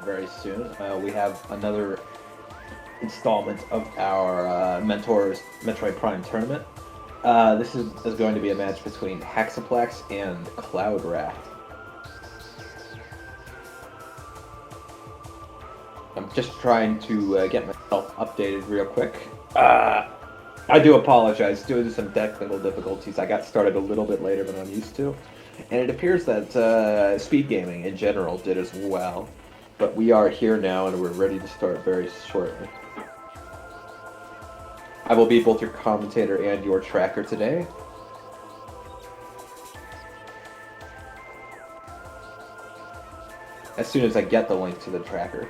very soon. We have another installment of our Mentors Metroid Prime tournament. This is going to be a match between Haxaplax and CloudWrath. I'm just trying to get myself updated real quick. I do apologize. Due to some technical difficulties, I got started a little bit later than I'm used to. And it appears that SpeedGaming in general did as well. But we are here now and we're ready to start very shortly. I will be both your commentator and your tracker today. As soon as I get the link to the tracker.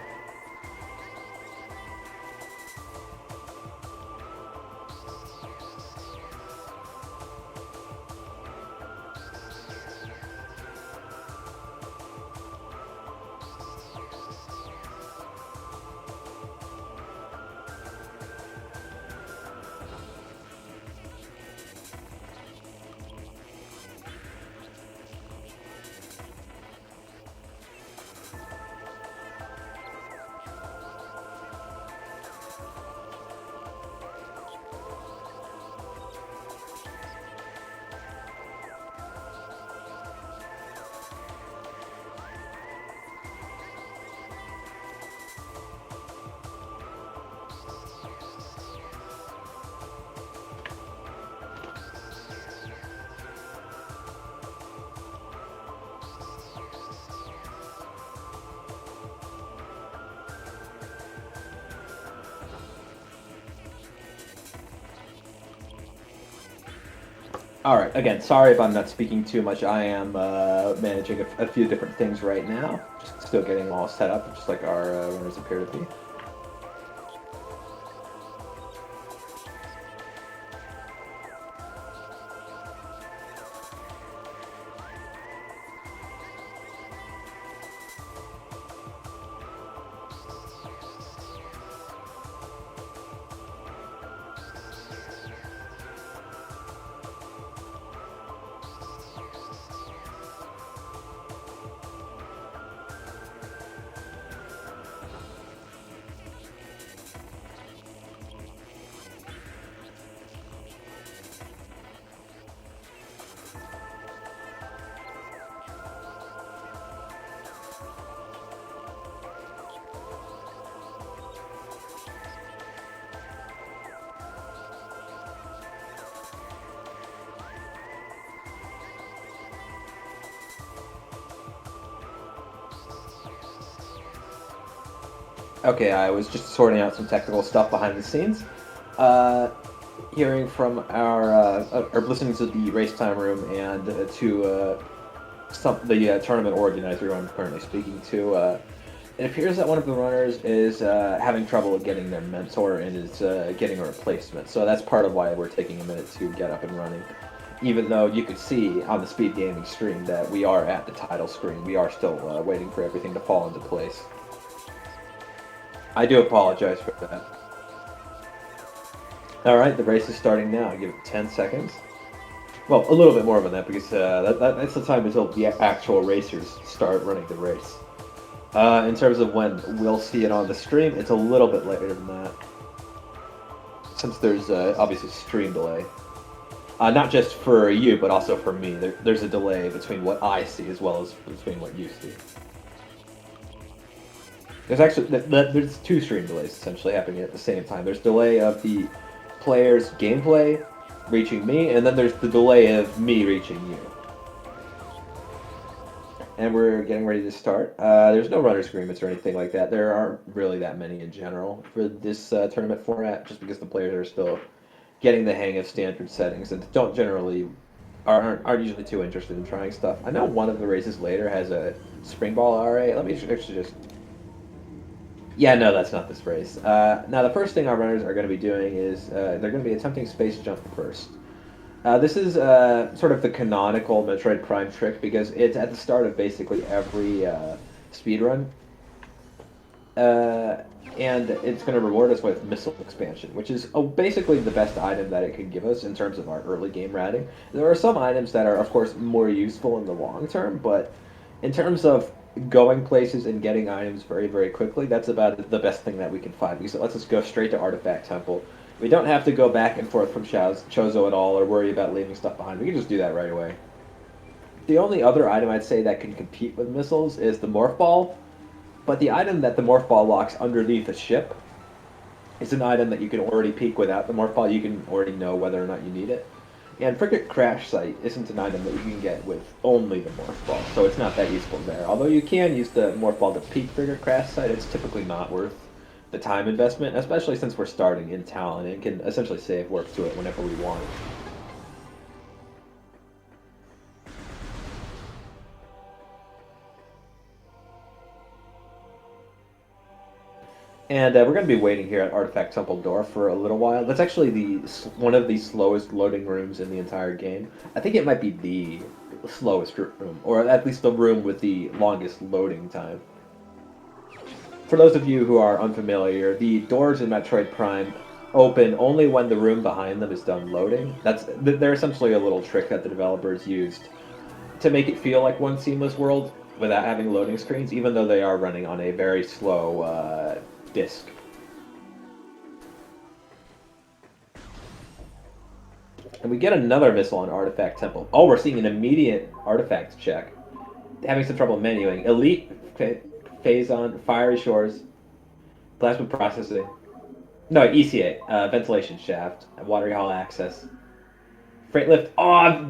Alright, again, sorry if I'm not speaking too much. I am managing a few different things right now. Just still getting all set up, just like our runners appear to be. Okay, I was just sorting out some technical stuff behind the scenes. Hearing from or listening to the race time room and to the tournament organizer who I'm currently speaking to, it appears that one of the runners is having trouble getting their mentor and is getting a replacement. So that's part of why we're taking a minute to get up and running. Even though you could see on the SpeedGaming stream that we are at the title screen, we are still waiting for everything to fall into place. I do apologize for that. Alright, the race is starting now. I give it 10 seconds. Well, a little bit more than that because that's the time until the actual racers start running the race. In terms of when we'll see it on the stream, it's a little bit later than that. Since there's obviously stream delay. Not just for you, but also for me. There's a delay between what I see as well as between what you see. There's actually there's two stream delays essentially happening at the same time. There's delay of the player's gameplay reaching me, and then there's the delay of me reaching you. And we're getting ready to start. There's no runner's agreements or anything like that. There aren't really that many in general for this tournament format, just because the players are still getting the hang of standard settings and don't generally aren't usually too interested in trying stuff. I know one of the races later has a spring ball RA. Let me actually just. Yeah, no, that's not this race. Now, the first thing our runners are going to be doing is they're going to be attempting space jump first. This is sort of the canonical Metroid Prime trick because it's at the start of basically every speedrun. And it's going to reward us with missile expansion, which is basically the best item that it can give us in terms of our early game ratting. There are some items that are, of course, more useful in the long term, but in terms of going places and getting items very, very quickly, that's about the best thing that we can find, because it lets us go straight to Artifact Temple. We don't have to go back and forth from Chozo at all, or worry about leaving stuff behind. We can just do that right away. The only other item I'd say that can compete with missiles is the Morph Ball, but the item that the Morph Ball locks underneath a ship is an item that you can already peek without the Morph Ball. You can already know whether or not you need it. And Frigate Crash Site isn't an item that you can get with only the Morph Ball, so it's not that useful there. Although you can use the Morph Ball to peek Frigate Crash Site, it's typically not worth the time investment, especially since we're starting in Talon and can essentially save warp to it whenever we want. And we're going to be waiting here at Artifact Temple Door for a little while. That's actually one of the slowest loading rooms in the entire game. I think it might be the slowest room, or at least the room with the longest loading time. For those of you who are unfamiliar, the doors in Metroid Prime open only when the room behind them is done loading. They're essentially a little trick that the developers used to make it feel like one seamless world without having loading screens, even though they are running on a very slow disk. And we get another missile on Artifact Temple. Oh, we're seeing an immediate artifact check. Having some trouble menuing. Elite, Phazon, Fiery Shores, Plasma Processing. No, ECA, Ventilation Shaft, Watery Hall Access. Freight Lift. Oh,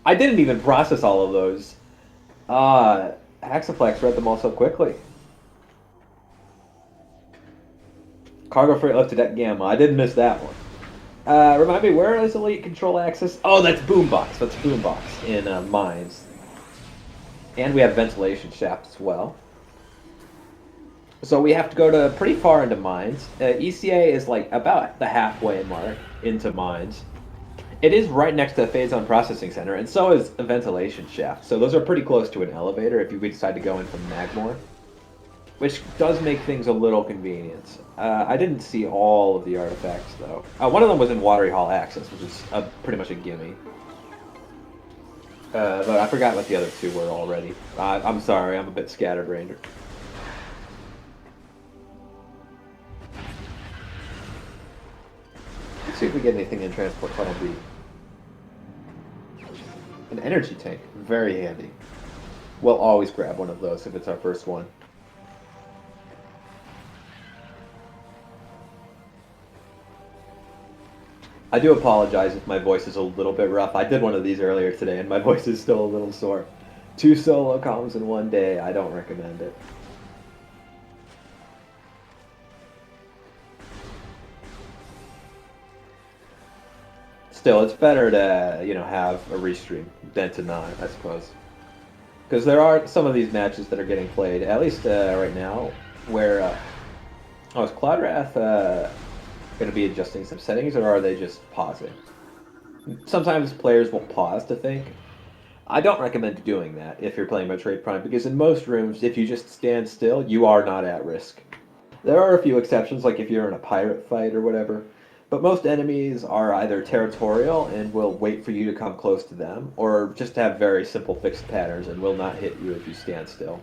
I didn't even process all of those. Haxaplax read them all so quickly. Cargo Freight Lift to Deck Gamma. I did miss that one. Remind me, where is Elite Control Access? Oh, that's Boombox. That's Boombox in Mines. And we have Ventilation Shaft as well. So we have to go to pretty far into Mines. ECA is like about the halfway mark into Mines. It is right next to the Phazon Processing Center, and so is a Ventilation Shaft. So those are pretty close to an elevator if you decide to go in from Magmore, which does make things a little convenient. I didn't see all of the artifacts, though. One of them was in Watery Hall Access, which is pretty much a gimme. But I forgot what the other two were already. I'm sorry, I'm a bit scattered, Ranger. Let's see if we get anything in Transport Funnel B. An energy tank. Very handy. We'll always grab one of those if it's our first one. I do apologize if my voice is a little bit rough. I did one of these earlier today, and my voice is still a little sore. 2 solo comms in one day, I don't recommend it. Still, it's better to, have a restream than to not, I suppose. Because there are some of these matches that are getting played, at least right now, where... is CloudWrath going to be adjusting some settings, or are they just pausing? Sometimes players will pause to think. I don't recommend doing that if you're playing Metroid Prime, because in most rooms, if you just stand still, you are not at risk. There are a few exceptions, like if you're in a pirate fight or whatever, but most enemies are either territorial and will wait for you to come close to them, or just have very simple fixed patterns and will not hit you if you stand still.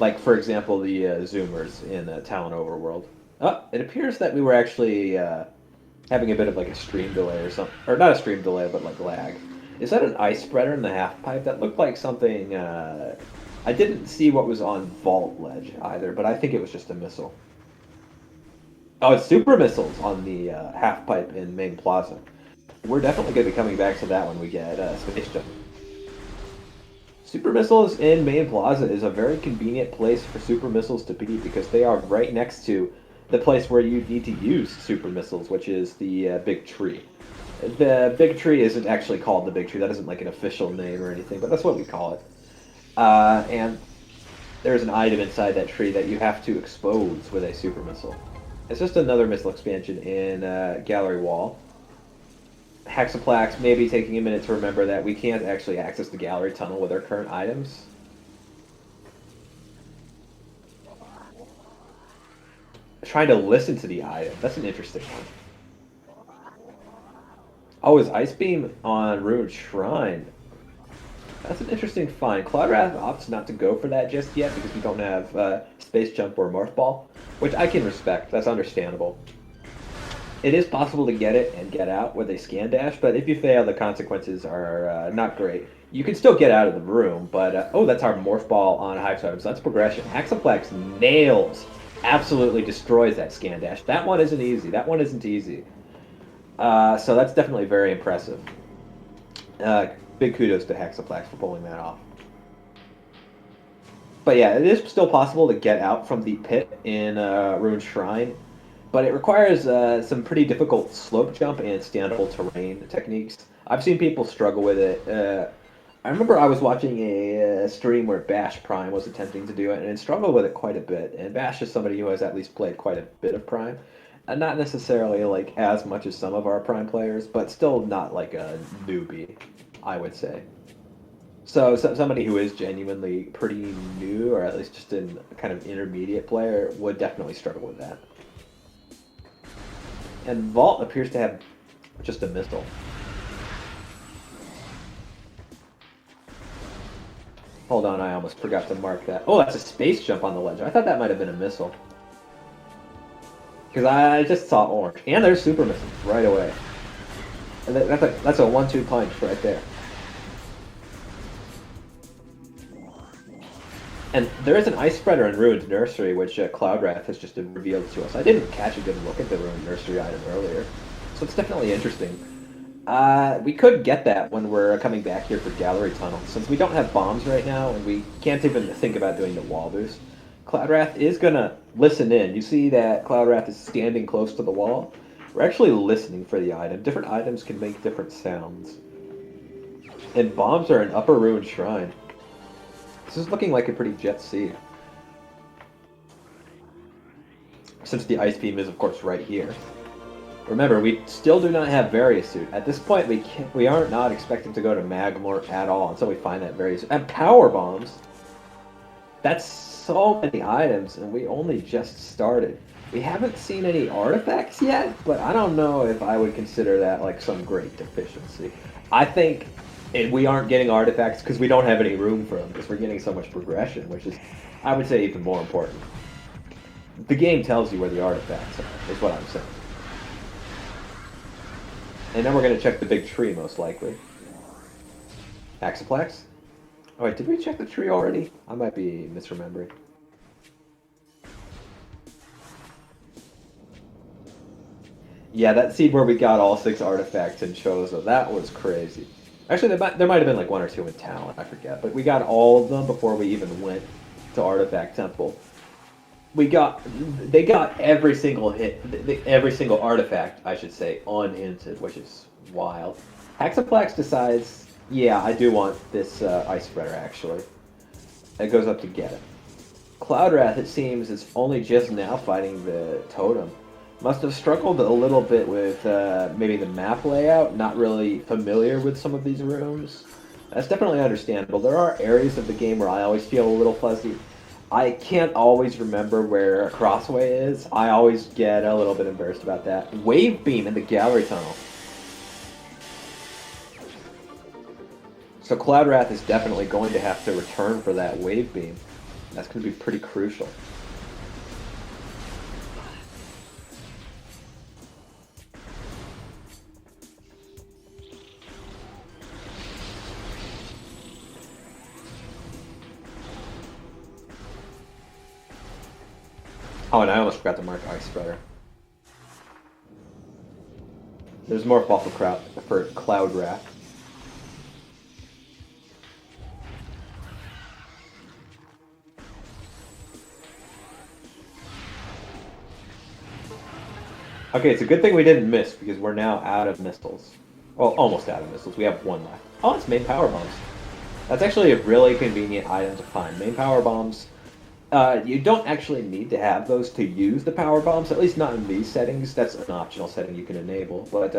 Like, for example, the Zoomers in Talon Overworld. Oh, it appears that we were actually having a bit of like a stream delay or something. Or not a stream delay, but like lag. Is that an ice spreader in the half pipe? That looked like something... I didn't see what was on Vault Ledge either, but I think it was just a missile. Oh, it's super missiles on the half pipe in Main Plaza. We're definitely going to be coming back to that when we get Space Jump. Super missiles in Main Plaza is a very convenient place for super missiles to be because they are right next to the place where you need to use super missiles, which is the Big Tree. The Big Tree isn't actually called the Big Tree. That isn't like an official name or anything, but that's what we call it. And there's an item inside that tree that you have to expose with a super missile. It's just another missile expansion in Gallery Wall. Haxaplax may be taking a minute to remember that we can't actually access the gallery tunnel with our current items. Trying to listen to the item. That's an interesting one. Oh, is Ice Beam on Ruined Shrine? That's an interesting find. CloudWrath opts not to go for that just yet because we don't have Space Jump or Morph Ball, which I can respect. That's understandable. It is possible to get it and get out with a scan dash, but if you fail, the consequences are not great. You can still get out of the room, but oh, that's our Morph Ball on high time, so that's progression. Haxaplax nails, absolutely destroys that scan dash. That one isn't easy. That one isn't easy. So that's definitely very impressive. Big kudos to Haxaplax for pulling that off. But yeah, it is still possible to get out from the pit in Ruined Shrine, but it requires some pretty difficult slope jump and standable terrain techniques. I've seen people struggle with it. I remember I was watching a stream where Bash Prime was attempting to do it, and it struggled with it quite a bit. And Bash is somebody who has at least played quite a bit of Prime, and not necessarily like as much as some of our Prime players, but still not like a newbie, I would say. So somebody who is genuinely pretty new, or at least just a kind of intermediate player, would definitely struggle with that. And Vault appears to have just a missile. Hold on, I almost forgot to mark that. Oh, that's a space jump on the ledge. I thought that might have been a missile. Because I just saw orange. And there's super missiles right away. And that's a 1-2 punch right there. And there is an ice spreader in Ruined Nursery, which CloudWrath has just revealed to us. I didn't catch a good look at the Ruined Nursery item earlier, so it's definitely interesting. We could get that when we're coming back here for Gallery Tunnel, since we don't have bombs right now, and we can't even think about doing the wall boost. CloudWrath is going to listen in. You see that CloudWrath is standing close to the wall? We're actually listening for the item. Different items can make different sounds. And bombs are in Upper Ruined Shrine. This is looking like a pretty jet seed. Since the ice beam is, of course, right here. Remember, we still do not have Various Suit. At this point, we are not expecting to go to Magmor at all until we find that Various Suit. And Power Bombs! That's so many items, and we only just started. We haven't seen any artifacts yet, but I don't know if I would consider that like some great deficiency. I think we aren't getting artifacts because we don't have any room for them, because we're getting so much progression, which is, I would say, even more important. The game tells you where the artifacts are, is what I'm saying. And then we're going to check the big tree, most likely. Haxaplax? Oh wait, did we check the tree already? I might be misremembering. Yeah, that seed where we got all 6 artifacts in Chozo, that was crazy. Actually, there might have been like 1 or 2 in Talon, I forget. But we got all of them before we even went to Artifact Temple. They got every single hit, every single artifact, I should say, unhinted, which is wild. Haxaplax decides, yeah, I do want this ice spreader, actually. It goes up to get it. CloudWrath, it seems, is only just now fighting the totem. Must have struggled a little bit with maybe the map layout, not really familiar with some of these rooms. That's definitely understandable. There are areas of the game where I always feel a little fuzzy. I can't always remember where Crossway is. I always get a little bit embarrassed about that. Wave Beam in the Gallery Tunnel. So CloudWrath is definitely going to have to return for that Wave Beam. That's going to be pretty crucial. Oh, and I almost forgot to mark Ice Spreader. There's more fall for CloudWrath. Okay, it's a good thing we didn't miss, because we're now out of missiles. Well, almost out of missiles. We have 1 left. Oh, it's main power bombs. That's actually a really convenient item to find. Main power bombs. You don't actually need to have those to use the power bombs, at least not in these settings. That's an optional setting you can enable. But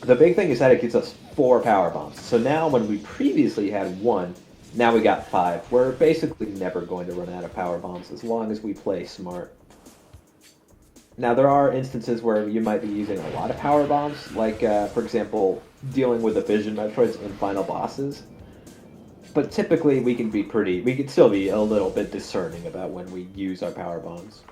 the big thing is that it gives us 4 power bombs. So now when we previously had 1, now we got 5. We're basically never going to run out of power bombs as long as we play smart. Now there are instances where you might be using a lot of power bombs, like for example, dealing with the vision Metroids and final bosses. But typically, we can still be a little bit discerning about when we use our power bombs.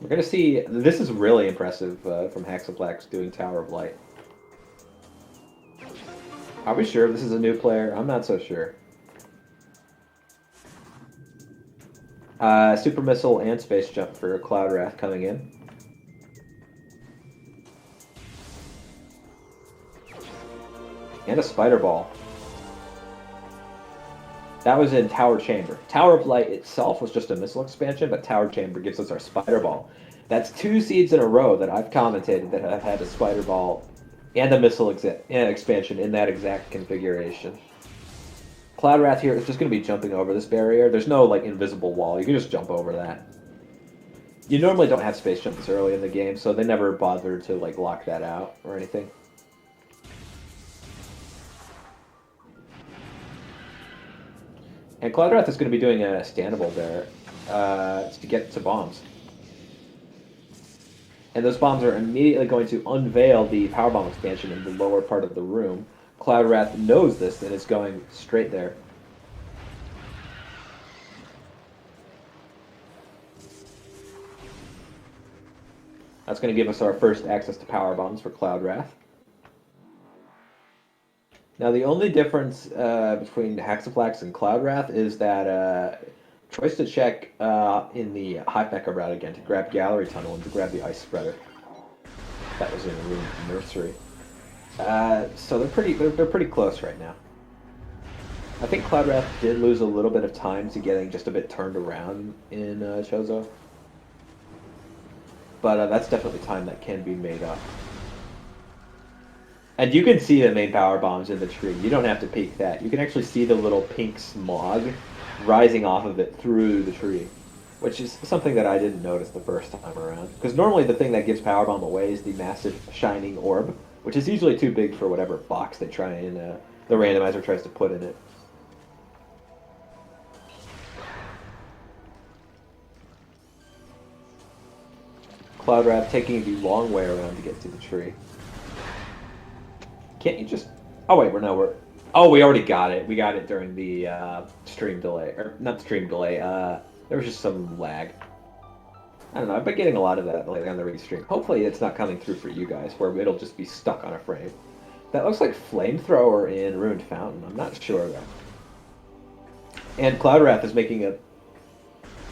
We're gonna see. This is really impressive from Haxaplax doing Tower of Light. Are we sure this is a new player? I'm not so sure. Super Missile and Space Jump for CloudWrath coming in. And a Spider Ball. That was in Tower Chamber. Tower of Light itself was just a missile expansion, but Tower Chamber gives us our Spider Ball. That's 2 seeds in a row that I've commentated that have had a Spider Ball and a missile expansion in that exact configuration. CloudWrath here is just going to be jumping over this barrier. There's no like invisible wall. You can just jump over that. You normally don't have space jump this early in the game, so they never bothered to like lock that out or anything. And CloudWrath is going to be doing a standable there to get to bombs. And those bombs are immediately going to unveil the power bomb expansion in the lower part of the room. CloudWrath knows this and is going straight there. That's going to give us our first access to power bombs for CloudWrath. Now, the only difference between Haxaplax and CloudWrath is that choice to check in the high mecha route again to grab Gallery Tunnel and to grab the Ice Spreader. That was in the room nursery. So they're pretty close right now. I think CloudWrath did lose a little bit of time to getting just a bit turned around in Chozo. But that's definitely time that can be made up. And you can see the main power bombs in the tree. You don't have to peek that. You can actually see the little pink smog rising off of it through the tree, which is something that I didn't notice the first time around. Because normally the thing that gives power bomb away is the massive shining orb, which is usually too big for whatever box they try and the randomizer tries to put in it. CloudWrath taking the long way around to get to the tree. Can't you just... Oh, wait, Oh, we already got it. We got it during the stream delay. Or, not stream delay. There was just some lag. I don't know. I've been getting a lot of that lately on the restream. Hopefully it's not coming through for you guys, where it'll just be stuck on a frame. That looks like Flamethrower in Ruined Fountain. I'm not sure, though. And CloudWrath is making a...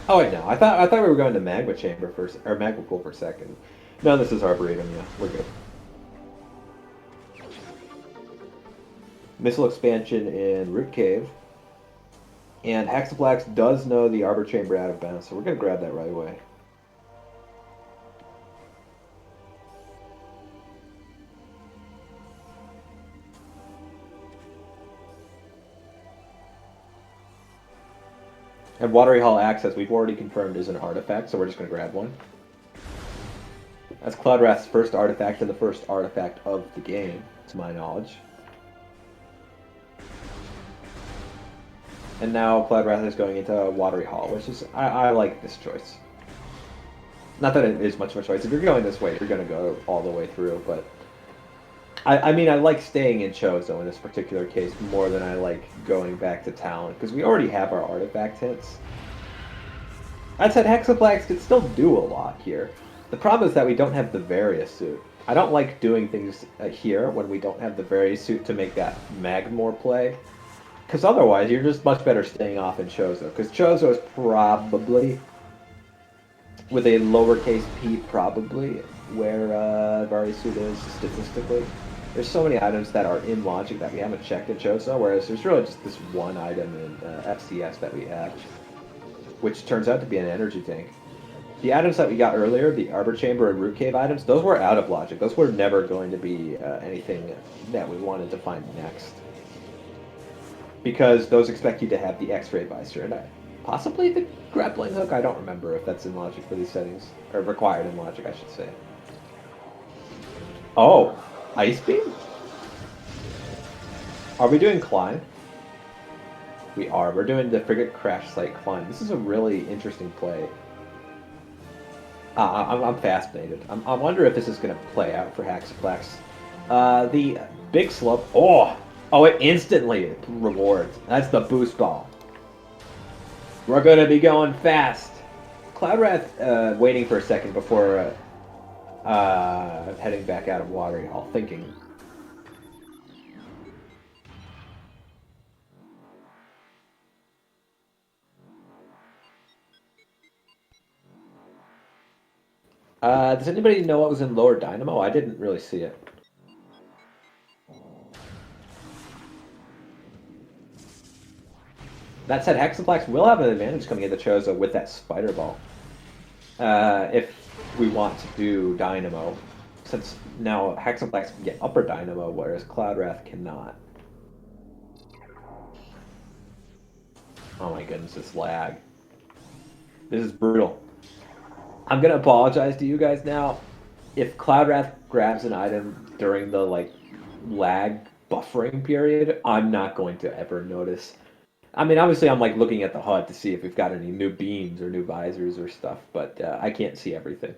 Oh, wait, no. I thought we were going to Magma Chamber first, or Magma Pool for a second. No, this is Arboretum, yeah. We're good. Missile expansion in Root Cave. And Haxaplax does know the Arbor Chamber out of bounds, so we're going to grab that right away. And Watery Hall Access, we've already confirmed, is an artifact, so we're just going to grab one. That's CloudWrath's first artifact and the first artifact of the game, to my knowledge. And now CloudWrath is going into Watery Hall, which is... I like this choice. Not that it is much of a choice. If you're going this way, you're going to go all the way through, but... I mean, I like staying in Chozo in this particular case more than I like going back to Talon, because we already have our artifact hits. That said, Haxaplax can still do a lot here. The problem is that we don't have the Various suit. I don't like doing things here when we don't have the Various suit to make that Magmore play. Because otherwise, you're just much better staying off in Chozo. Because Chozo is probably, with a lowercase p probably, where Various suit is statistically. There's so many items that are in logic that we haven't checked in Chozo, whereas there's really just this one item in FCS that we have, which turns out to be an energy tank. The items that we got earlier, the Arbor Chamber and Root Cave items, those were out of logic. Those were never going to be anything that we wanted to find next. Because those expect you to have the X-ray visor, and possibly the grappling hook? I don't remember if that's in logic for these settings, or required in logic, I should say. Oh, Ice Beam? Are we doing Climb? We are. We're doing the Frigate Crash Site Climb. This is a really interesting play. I'm fascinated. I wonder if this is going to play out for Haxaplax. The big slope. Oh, it instantly rewards. That's the boost ball. We're going to be going fast. CloudWrath waiting for a second before heading back out of Watery Hall, thinking. Does anybody know what was in Lower Dynamo? I didn't really see it. That said, Haxaplax will have an advantage coming into Chozo with that Spider Ball. If we want to do Dynamo, since now Haxaplax can get Upper Dynamo, whereas CloudWrath cannot. Oh my goodness, this lag. This is brutal. I'm gonna apologize to you guys now. If CloudWrath grabs an item during the lag buffering period, I'm not going to ever notice. I mean, obviously, I'm looking at the HUD to see if we've got any new beams or new visors or stuff, but I can't see everything.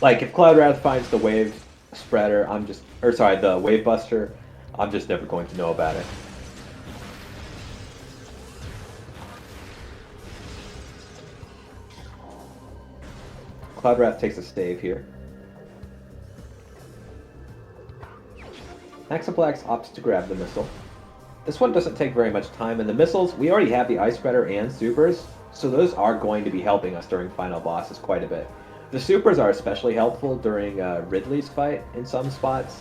If CloudWrath finds the wave spreader, the wave buster, I'm just never going to know about it. CloudWrath takes a stave here. Haxaplax opts to grab the missile. This one doesn't take very much time, and the missiles, we already have the Ice Spreader and Supers, so those are going to be helping us during final bosses quite a bit. The Supers are especially helpful during Ridley's fight in some spots.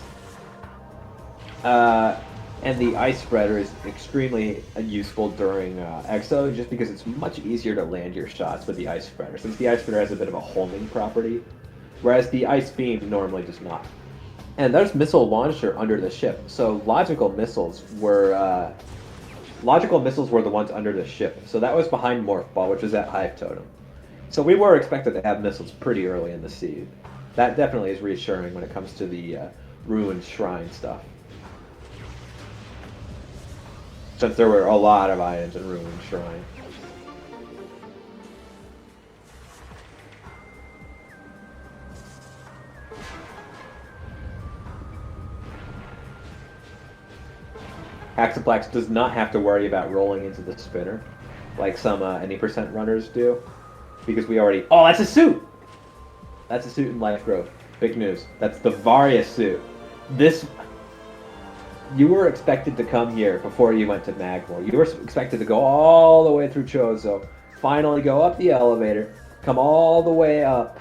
And the Ice Spreader is extremely useful during Exo, just because it's much easier to land your shots with the Ice Spreader, since the Ice Spreader has a bit of a homing property, whereas the Ice Beam normally does not. And there's missile launcher under the ship, so logical missiles were the ones under the ship. So that was behind Morph Ball, which was at Hive Totem. So we were expected to have missiles pretty early in the seed. That definitely is reassuring when it comes to the Ruined Shrine stuff. Since there were a lot of items in Ruined Shrine. Haxaplax does not have to worry about rolling into the spinner, like some any percent runners do, because we already... Oh, that's a suit! That's a suit in Life Grove. Big news. That's the Varia suit. This... You were expected to come here before you went to Magmore. You were expected to go all the way through Chozo, finally go up the elevator, come all the way up,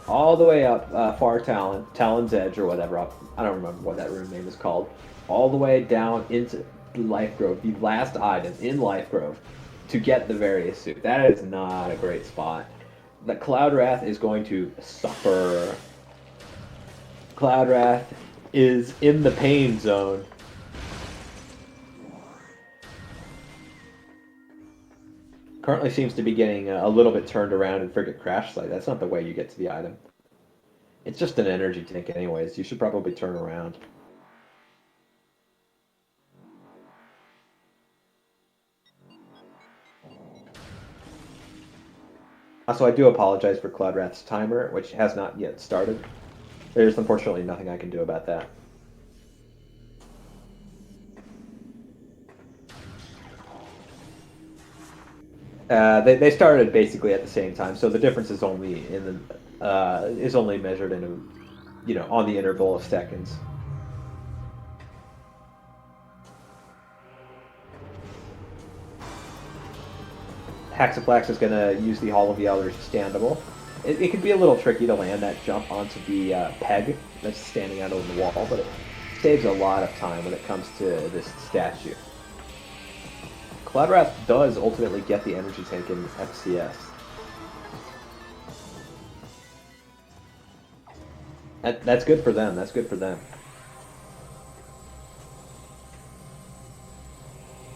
Far Talon, Talon's Edge or whatever. I don't remember what that room name is called. All the way down into Life Grove, the last item in Life Grove, to get the Various suit. That is not a great spot. The CloudWrath is going to suffer. CloudWrath is in the pain zone. Currently seems to be getting a little bit turned around in Frigate Crash Site. That's not the way you get to the item. It's just an energy tank anyways. You should probably turn around. Also, I do apologize for CloudWrath's timer, which has not yet started. There's unfortunately nothing I can do about that. They started basically at the same time, so the difference is only measured in on the interval of seconds. Haxaplax is going to use the Hall of the Elders standable. It can be a little tricky to land that jump onto the peg that's standing out on the wall, but it saves a lot of time when it comes to this statue. CloudWrath does ultimately get the energy tank in FCS. That's good for them. That's good for them.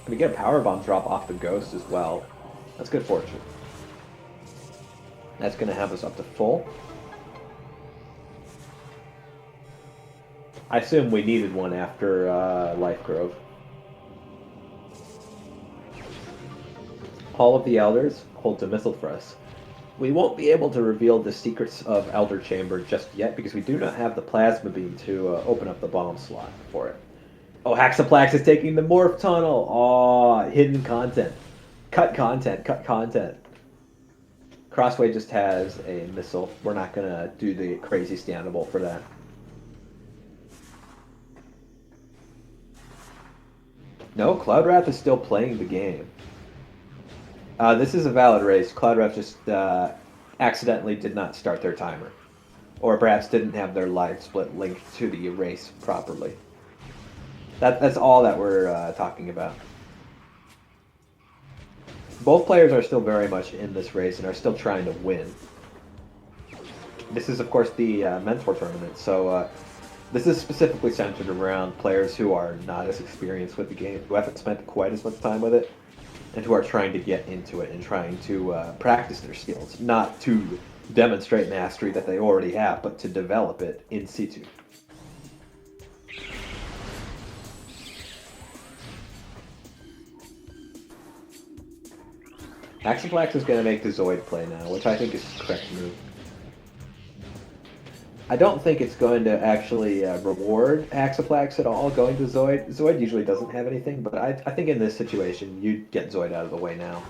We get a power bomb drop off the Ghost as well. That's good fortune. That's going to have us up to full. I assume we needed one after Life Grove. Hall of the Elders holds a missile for us. We won't be able to reveal the secrets of Elder Chamber just yet because we do not have the plasma beam to open up the bomb slot for it. Oh, Haxaplax is taking the morph tunnel. Oh, hidden content. Cut content. Cut content. Crossway just has a missile. We're not going to do the crazy standable for that. No, CloudWrath is still playing the game. This is a valid race. CloudWrath just accidentally did not start their timer. Or perhaps didn't have their live split linked to the race properly. That's all that we're talking about. Both players are still very much in this race and are still trying to win. This is, of course, the Mentor tournament, so this is specifically centered around players who are not as experienced with the game, who haven't spent quite as much time with it, and who are trying to get into it and trying to practice their skills, not to demonstrate mastery that they already have, but to develop it in situ. Haxaplax is going to make the Zoid play now, which I think is the correct move. I don't think it's going to actually reward Haxaplax at all going to Zoid. Zoid usually doesn't have anything, but I think in this situation, you'd get Zoid out of the way now.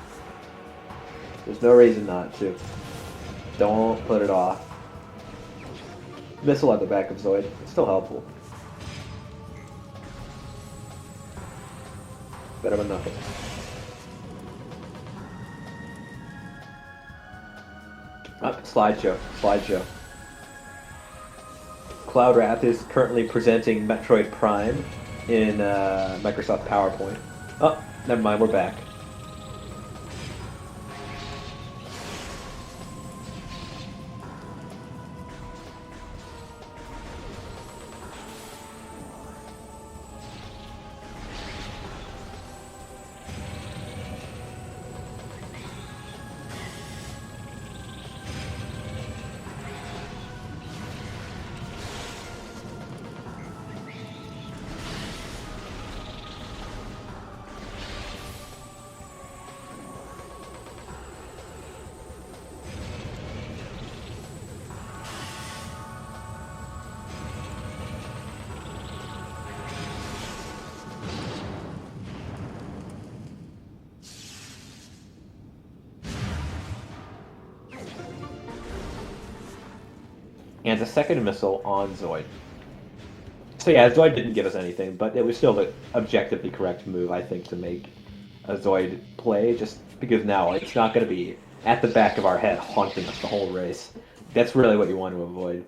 There's no reason not to. Don't put it off. Missile at the back of Zoid. It's still helpful. Better than nothing. Slideshow. Slideshow. CloudWrath is currently presenting Metroid Prime in Microsoft PowerPoint. Oh, never mind, we're back. And a second missile on Zoid. So yeah, Zoid didn't give us anything, but it was still the objectively correct move, I think, to make a Zoid play, just because now it's not going to be at the back of our head haunting us the whole race. That's really what you want to avoid.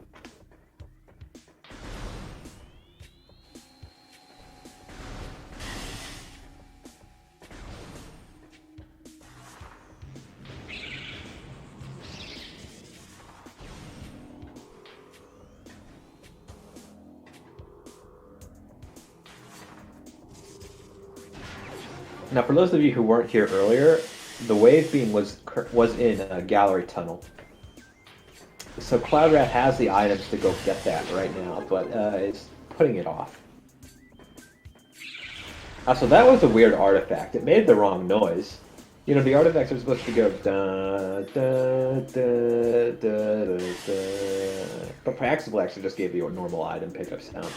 Now, for those of you who weren't here earlier, the wave beam was in a gallery tunnel. So CloudWrath has the items to go get that right now, but it's putting it off. So that was a weird artifact. It made the wrong noise. You know, the artifacts are supposed to go da da da da da da. But Haxaplax just gave you a normal item pickup sound,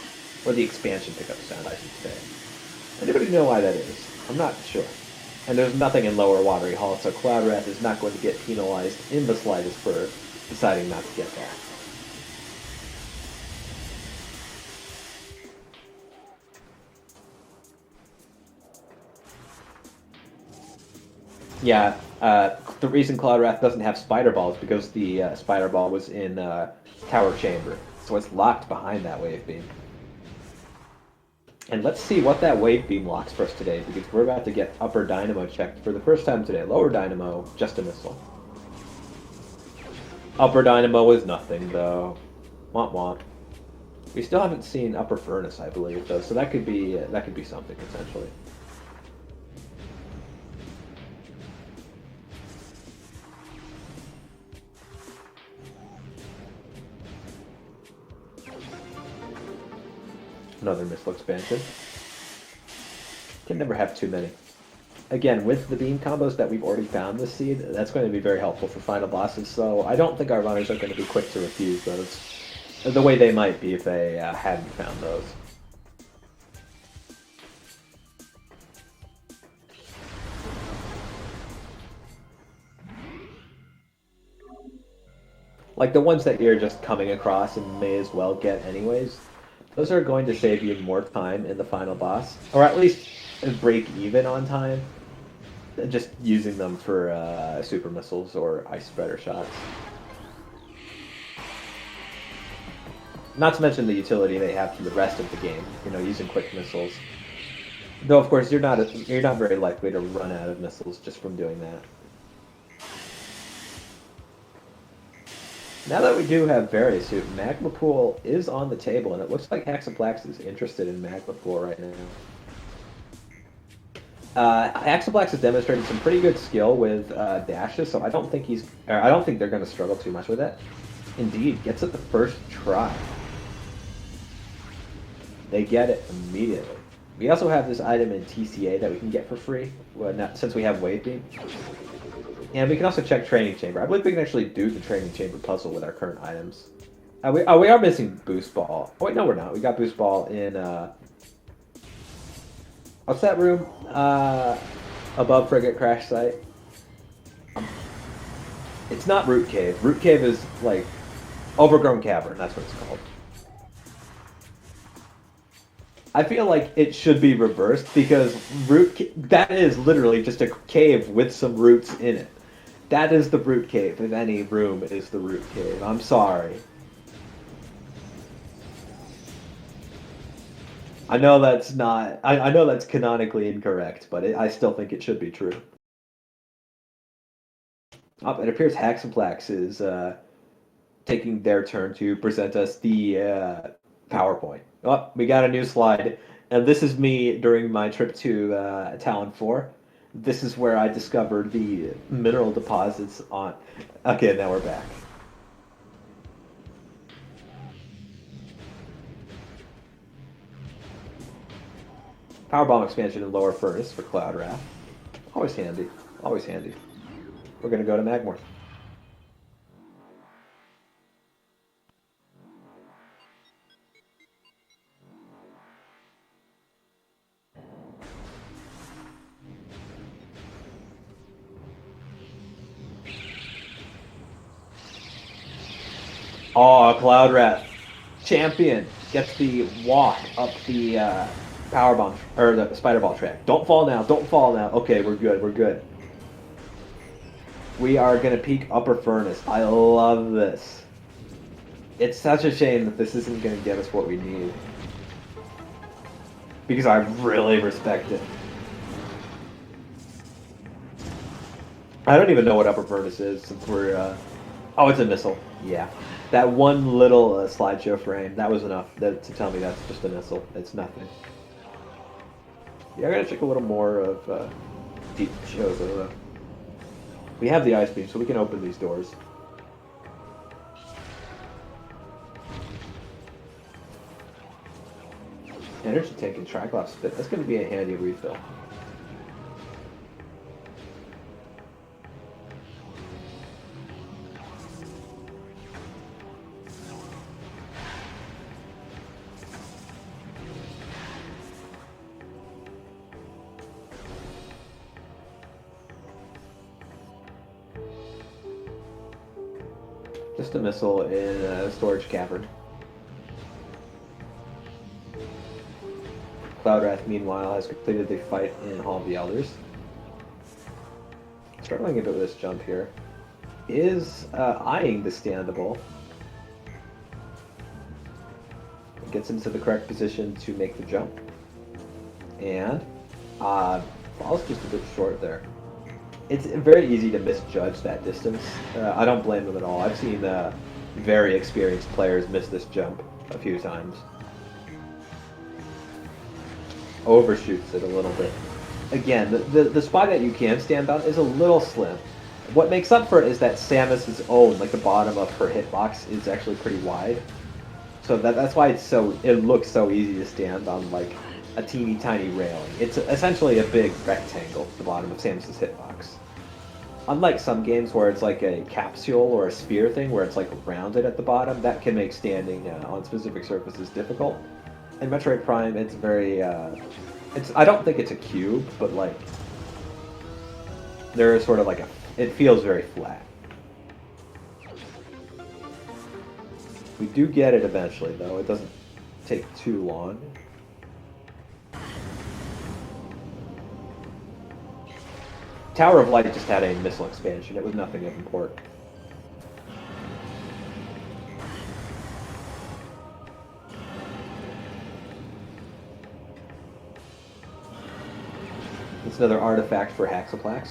or the expansion pickup sound, I should say. Anybody know why that is? I'm not sure. And there's nothing in Lower Watery Hall, so CloudWrath is not going to get penalized in the slightest for deciding not to get that. Yeah, the reason CloudWrath doesn't have Spider Ball is because the Spider Ball was in Tower Chamber, so it's locked behind that wave beam. And let's see what that wave beam locks for us today, because we're about to get Upper Dynamo checked for the first time today. Lower Dynamo, just a missile. Upper Dynamo is nothing, though. Womp womp. We still haven't seen Upper Furnace, I believe, though, so that could be something, potentially. Another missile expansion. Can never have too many. Again, with the beam combos that we've already found this seed, that's going to be very helpful for final bosses, so I don't think our runners are going to be quick to refuse those, the way they might be if they hadn't found those. Like the ones that you're just coming across and may as well get anyways, those are going to save you more time in the final boss, or at least break even on time, just using them for super missiles or ice spreader shots. Not to mention the utility they have for the rest of the game, you know, using quick missiles. Though of course you're not very likely to run out of missiles just from doing that. Now that we do have Varisuit, Magma Pool is on the table, and it looks like Haxaplax is interested in Magma Pool right now. Haxaplax has demonstrated some pretty good skill with dashes, so I don't think they're going to struggle too much with it. Indeed, gets it the first try. They get it immediately. We also have this item in TCA that we can get for free, since we have Wave Beam. And we can also check Training Chamber. I believe we can actually do the Training Chamber puzzle with our current items. We are missing Boost Ball. Oh wait, no we're not. We got Boost Ball in, what's that room? Above Frigate Crash Site. It's not Root Cave. Root Cave is, like, Overgrown Cavern. That's what it's called. I feel like it should be reversed because that is literally just a cave with some roots in it. That is the Root Cave, if any room is the Root Cave. I'm sorry. I know that's not... I know that's canonically incorrect, but I still think it should be true. Oh, it appears Haxaplax is taking their turn to present us the PowerPoint. Oh, we got a new slide. And this is me during my trip to Talon 4. This is where I discovered the mineral deposits on... Okay, now we're back. Powerbomb expansion in lower furnace for CloudWrath. Always handy. Always handy. We're going to go to Magmorth. Oh, CloudWrath. Champion gets the walk up the powerbomb, or the spider ball track. Don't fall now, don't fall now. Okay, we're good, we're good. We are going to peak upper furnace. I love this. It's such a shame that this isn't going to get us what we need. Because I really respect it. I don't even know what upper furnace is since we're... Oh, it's a missile. Yeah. That one little slideshow frame, that was enough to tell me that's just a missile. It's nothing. Yeah, I gotta check a little more of deep shows. We have the ice beam, so we can open these doors. Energy tank and Triclops fit. That's going to be a handy refill. Just a missile in a storage cavern. CloudWrath, meanwhile, has completed the fight in Hall of the Elders. Struggling a bit with this jump here. Is eyeing the standable. Gets into the correct position to make the jump. And falls just a bit short there. It's very easy to misjudge that distance. I don't blame them at all. I've seen very experienced players miss this jump a few times. Overshoots it a little bit. Again, the spot that you can stand on is a little slim. What makes up for it is that Samus's own, like the bottom of her hitbox, is actually pretty wide. So that's why it looks so easy to stand on like a teeny tiny railing. It's essentially a big rectangle at the bottom of Samus's hitbox. Unlike some games where it's like a capsule or a sphere thing where it's like rounded at the bottom, that can make standing on specific surfaces difficult. In Metroid Prime, it's very I don't think it's a cube, but like there is sort of like it feels very flat. We do get it eventually, though. It doesn't take too long. Tower of Light just had a missile expansion. It was nothing of import. It's another artifact for Haxaplax.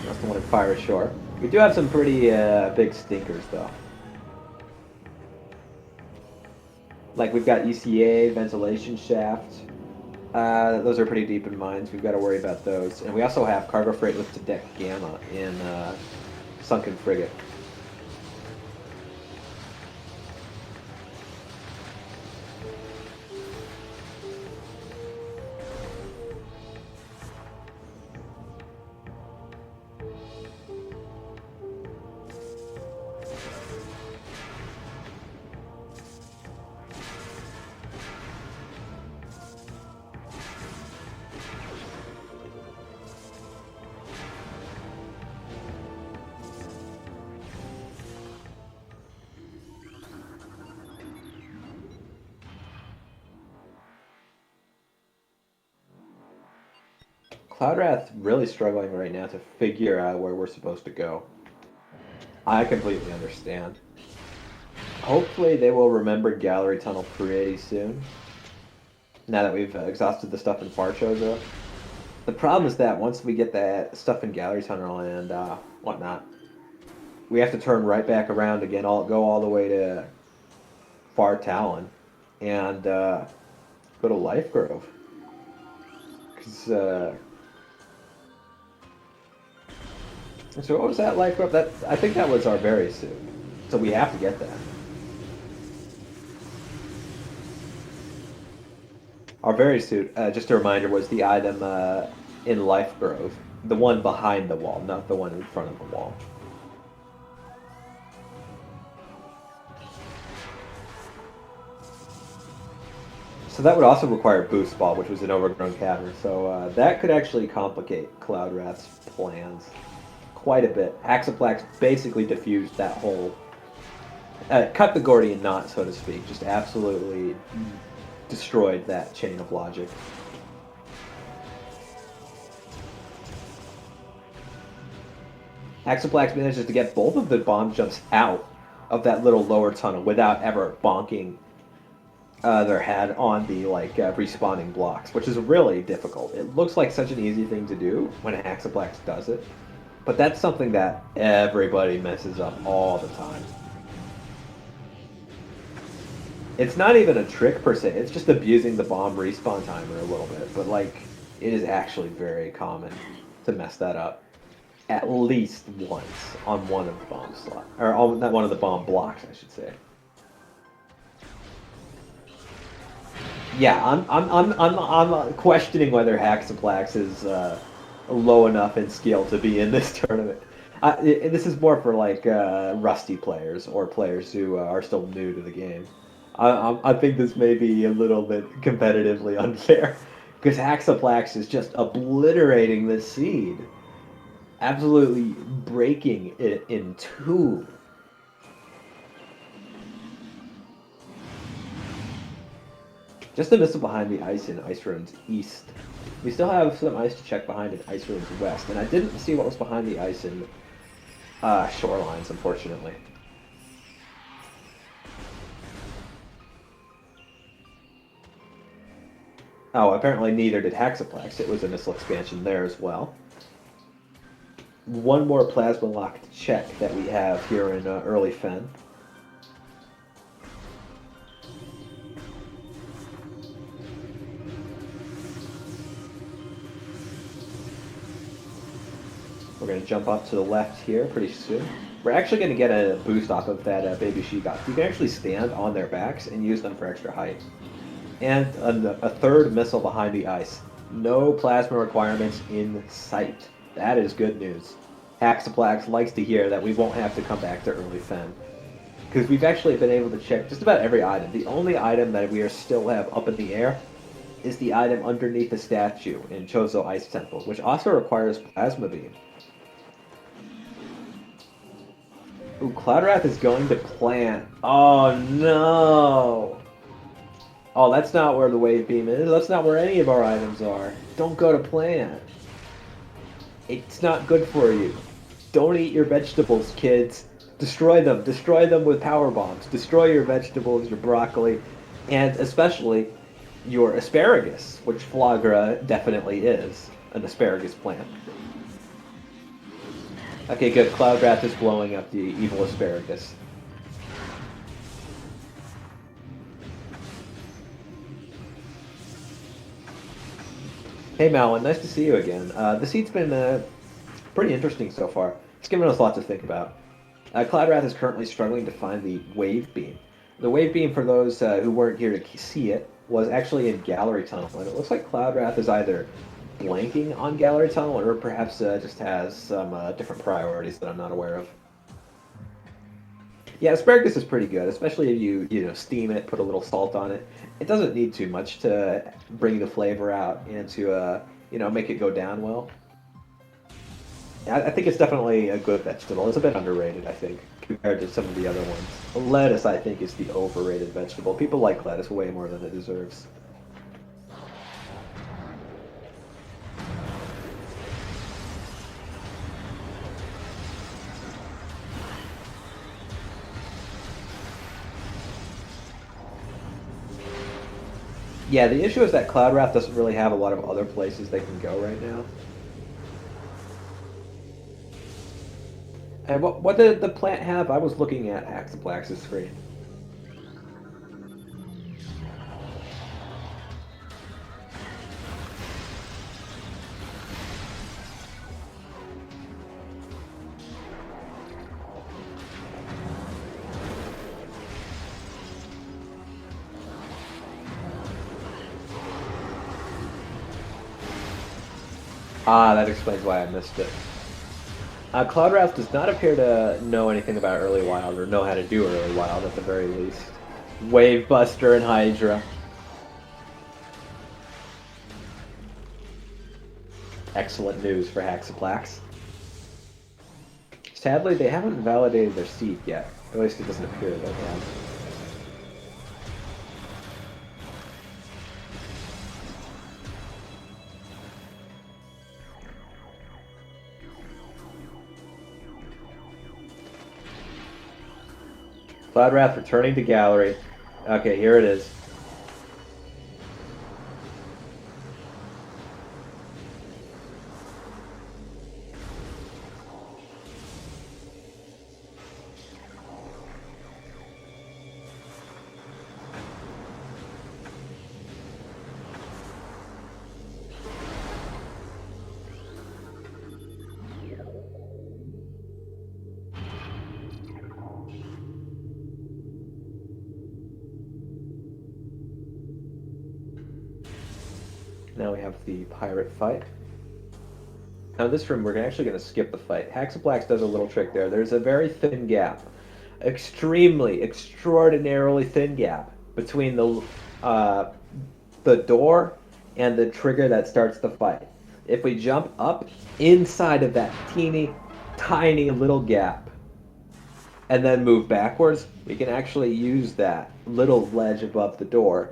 That's the one in Fire Shore. We do have some pretty big stinkers, though. Like, we've got ECA, Ventilation Shaft. Those are pretty deep in mines. We've got to worry about those. And we also have Cargo Freight Lift to Deck Gamma in Sunken Frigate. CloudWrath really struggling right now to figure out where we're supposed to go. I completely understand. Hopefully they will remember Gallery Tunnel pretty soon. Now that we've exhausted the stuff in Farchozo. The problem is that once we get that stuff in Gallery Tunnel and whatnot, we have to turn right back around again, go all the way to Far Talon, and go to Life Grove. Because so what was that Life Grove? I think that was our berry suit. So we have to get that. Our berry suit, just a reminder, was the item in Life Grove. The one behind the wall, not the one in front of the wall. So that would also require Boost Ball, which was an overgrown cavern. So that could actually complicate CloudWrath's plans quite a bit. Haxaplax basically diffused that whole... cut the Gordian knot, so to speak. Just absolutely destroyed that chain of logic. Haxaplax manages to get both of the bomb jumps out of that little lower tunnel without ever bonking their head on the respawning blocks, which is really difficult. It looks like such an easy thing to do when Haxaplax does it, but that's something that everybody messes up all the time. It's not even a trick per se, it's just abusing the bomb respawn timer a little bit, but like, it is actually very common to mess that up. At least once on one of the bomb slots, or on one of the bomb blocks, I should say. Yeah, I'm questioning whether Haxaplax is low enough in skill to be in this tournament. This is more for like rusty players or players who are still new to the game. I think this may be a little bit competitively unfair because Haxaplax is just obliterating the seed, absolutely breaking it in two. Just a missile behind the ice in Ice Ruins East. We still have some ice to check behind in Ice Ruins West, and I didn't see what was behind the ice in Shorelines, unfortunately. Oh, apparently neither did Haxaplax. It was a missile expansion there as well. One more plasma lock to check that we have here in early Fen. We're going to jump up to the left here pretty soon. We're actually going to get a boost off of that baby she-goth. You can actually stand on their backs and use them for extra height. And a third missile behind the ice. No plasma requirements in sight. That is good news. Haxaplax likes to hear that we won't have to come back to early Fen. Because we've actually been able to check just about every item. The only item that we still have up in the air is the item underneath the statue in Chozo Ice Temple, which also requires Plasma Beam. Ooh, CloudWrath is going to plant. Oh no! Oh, that's not where the Wave Beam is. That's not where any of our items are. Don't go to plant. It's not good for you. Don't eat your vegetables, kids. Destroy them. Destroy them with power bombs. Destroy your vegetables, your broccoli, and especially your asparagus, which Flagra definitely is an asparagus plant. Okay, good. CloudWrath is blowing up the evil asparagus. Hey Malin, nice to see you again. The seat's been pretty interesting so far. It's given us lots to think about. CloudWrath is currently struggling to find the Wave Beam. The Wave Beam, for those who weren't here to see it, was actually in Gallery Tunnel, and it looks like CloudWrath is either blanking on Gallery Tunnel or perhaps just has some different priorities that I'm not aware of. Yeah, asparagus is pretty good, especially if you steam it, put a little salt on it. It doesn't need too much to bring the flavor out and to make it go down well. I think it's definitely a good vegetable. It's a bit underrated, I think, compared to some of the other ones. Lettuce, I think, is the overrated vegetable. People like lettuce way more than it deserves. Yeah, the issue is that CloudWrath doesn't really have a lot of other places they can go right now. And what did the plant have? I was looking at Haxaplax's screen. Ah, that explains why I missed it. CloudWrath does not appear to know anything about Early Wild, or know how to do Early Wild at the very least. Wave Buster and Hydra. Excellent news for Haxaplax. Sadly, they haven't validated their seed yet. At least it doesn't appear that they have. CloudWrath returning to gallery. Okay, here it is. Now we have the pirate fight. Now in this room, we're actually going to skip the fight. Haxaplax does a little trick there. There's a very thin gap. Extraordinarily thin gap between the door and the trigger that starts the fight. If we jump up inside of that teeny, tiny little gap and then move backwards, we can actually use that little ledge above the door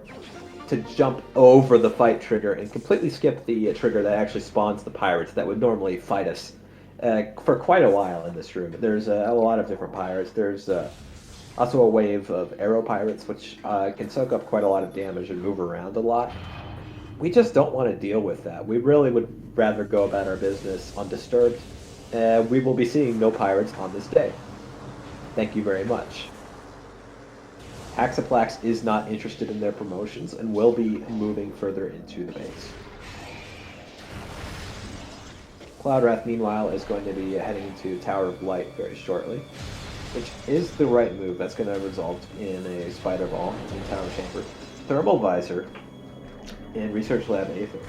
to jump over the fight trigger and completely skip the trigger that actually spawns the pirates that would normally fight us for quite a while in this room. There's a lot of different pirates. There's also a wave of arrow pirates, which can soak up quite a lot of damage and move around a lot. We just don't want to deal with that. We really would rather go about our business undisturbed. We will be seeing no pirates on this day. Thank you very much. Haxaplax is not interested in their promotions and will be moving further into the base. CloudWrath, meanwhile, is going to be heading to Tower of Light very shortly, which is the right move. That's going to result in a Spider Ball in Tower Chamber, Thermal Visor, and Research Lab Aether.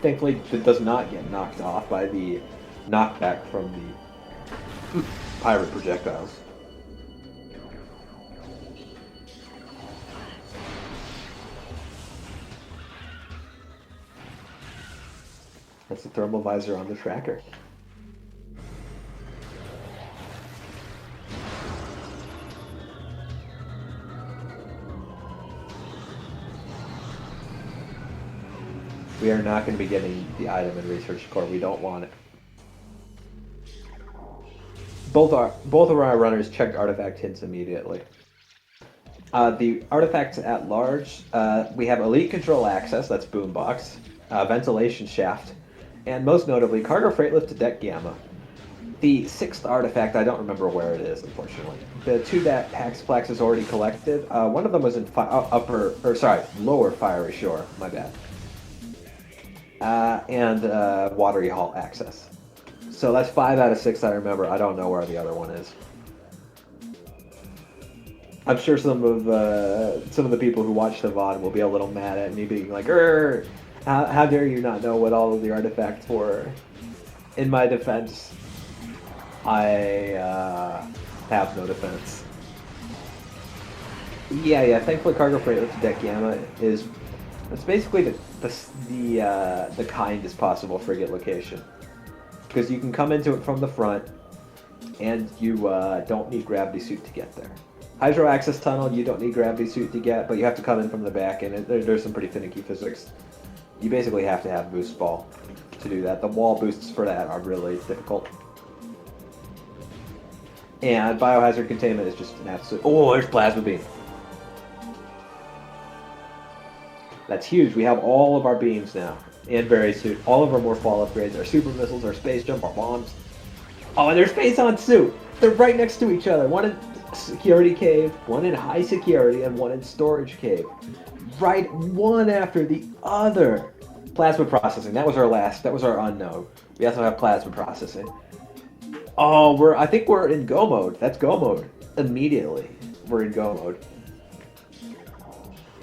Thankfully, it does not get knocked off by the knockback from the pirate projectiles. That's the Thermal Visor on the tracker. We are not going to be getting the item in Research Core. We don't want it. Both of our runners checked artifact hints immediately. The artifacts at large, we have Elite Control Access, that's Boombox, Ventilation Shaft, and most notably, Cargo Freight Lift to Deck Gamma. The sixth artifact, I don't remember where it is, unfortunately. The two that Haxaplax has already collected, one of them was in lower Fiery Shore, my bad. And Watery Hall Access. So that's 5 out of 6 I remember. I don't know where the other one is. I'm sure some of the people who watch the VOD will be a little mad at me being like, how dare you not know what all of the artifacts were? In my defense, I have no defense. Yeah. Thankfully, Cargo Freight Lift to Deck Gamma it's basically the kindest possible frigate location, because you can come into it from the front, and you don't need Gravity Suit to get there. Hydro Access Tunnel, you don't need Gravity Suit to get, but you have to come in from the back, and there's some pretty finicky physics. You basically have to have Boost Ball to do that. The wall boosts for that are really difficult. And Biohazard Containment is just an absolute... Oh, there's Plasma Beam. That's huge. We have all of our beams now. And Berry Suit. All of our Morphal upgrades. Our Super Missiles, our Space Jump, our Bombs. Oh, and there's Phase On Suit. They're right next to each other. One in Security Cave, one in High Security, and one in Storage Cave. Right one after the other. Plasma Processing. That was our unknown. We also have Plasma Processing. Oh, I think we're in Go Mode. That's Go Mode. Immediately, we're in Go Mode.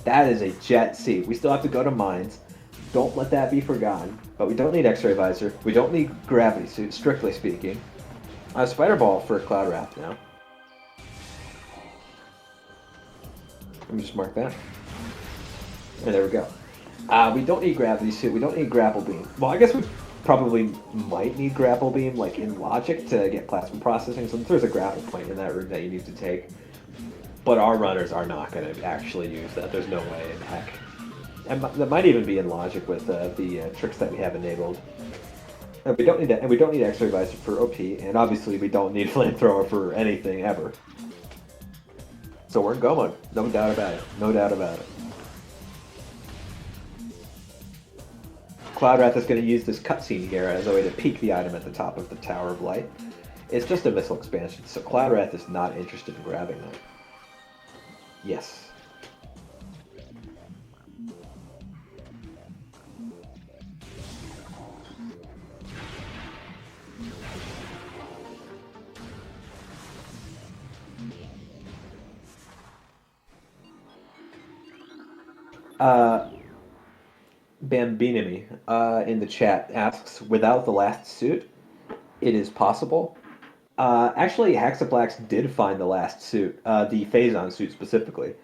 That is a Jet C. We still have to go to Mines. Don't let that be forgotten. But we don't need X-Ray Visor. We don't need Gravity Suit, strictly speaking. Spider Ball for CloudWrath now. Let me just mark that. And there we go. We don't need Gravity Suit. We don't need Grapple Beam. Well, I guess we probably might need Grapple Beam, like in Logic, to get Plasma Processing. So there's a grapple point in that room that you need to take. But our runners are not going to actually use that. There's no way in heck. And that might even be in Logic with the tricks that we have enabled. And we don't need that. And we don't need X-Ray Visor for OP. And obviously we don't need Flamethrower for anything ever. So we're in Go Mode. No doubt about it. No doubt about it. CloudWrath is going to use this cutscene here as a way to peek the item at the top of the Tower of Light. It's just a missile expansion, so CloudWrath is not interested in grabbing that. Yes. Bambinimi in the chat asks, without the last suit, it is possible. Actually, Haxaplax did find the last suit, the Phazon suit specifically.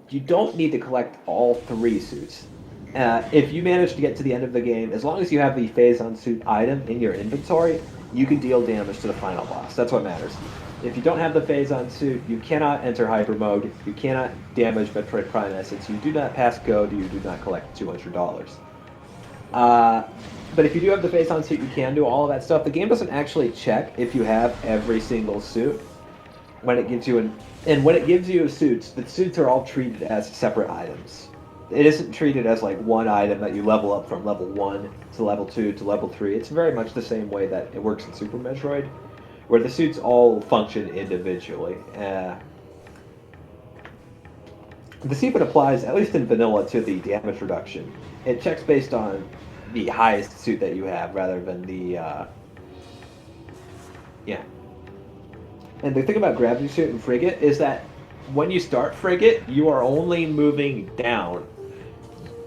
You don't need to collect all 3 suits. If you manage to get to the end of the game, as long as you have the Phazon suit item in your inventory, you can deal damage to the final boss. That's what matters. If you don't have the Phazon suit, you cannot enter Hyper Mode, you cannot damage Metroid Prime Essence, you do not pass Go, you do not collect $200. But if you do have the Phazon suit, you can do all of that stuff. The game doesn't actually check if you have every single suit when it gives you and when it gives you suits, the suits are all treated as separate items. It isn't treated as like one item that you level up from level 1 to level 2 to level 3. It's very much the same way that it works in Super Metroid, where the suits all function individually. This even applies, at least in vanilla, to the damage reduction. It checks based on the highest suit that you have rather than the yeah. And the thing about gravity suit and frigate is that when you start frigate, you are only moving down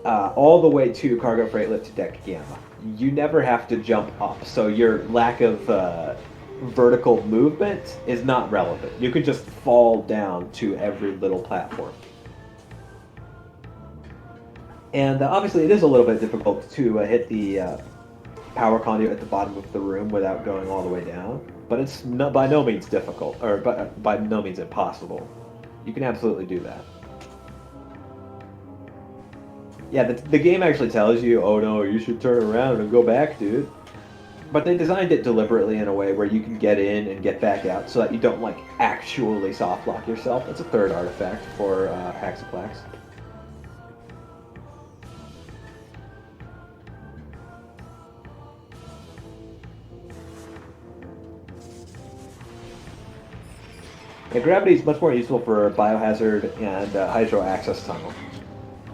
all the way to cargo freight lift to deck gamma. You never have to jump up, so your lack of vertical movement is not relevant. You can just fall down to every little platform. And obviously, it is a little bit difficult to hit the power conduit at the bottom of the room without going all the way down, but it's by no means difficult, or by no means impossible. You can absolutely do that. Yeah, the game actually tells you, oh no, you should turn around and go back, dude. But they designed it deliberately in a way where you can get in and get back out so that you don't, like, actually soft lock yourself. That's a third artifact for Haxaplax. Yeah, gravity is much more useful for biohazard and hydro access tunnel.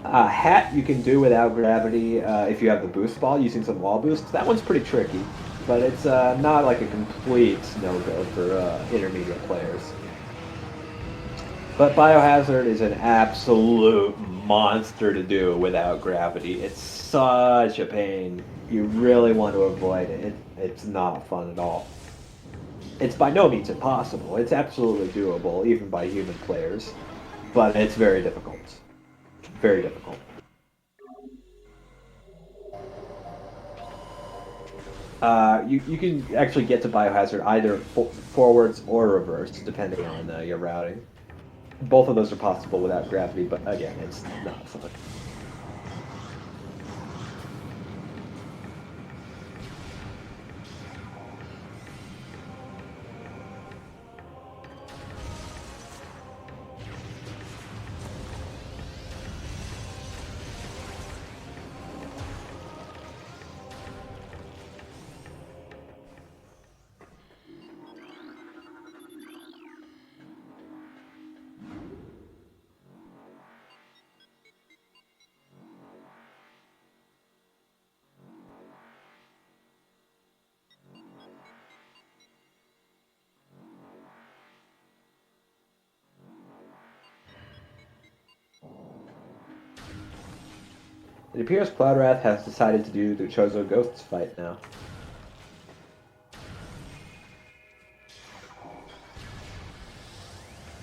Hat you can do without gravity if you have the boost ball using some wall boosts. That one's pretty tricky, but it's not like a complete no-go for intermediate players. But biohazard is an absolute monster to do without gravity. It's such a pain. You really want to avoid it. It's not fun at all. It's by no means impossible. It's absolutely doable, even by human players, but it's very difficult. Very difficult. You can actually get to biohazard either forwards or reverse, depending on your routing. Both of those are possible without gravity, but again, it's not fun. It appears CloudWrath has decided to do the Chozo Ghosts fight now.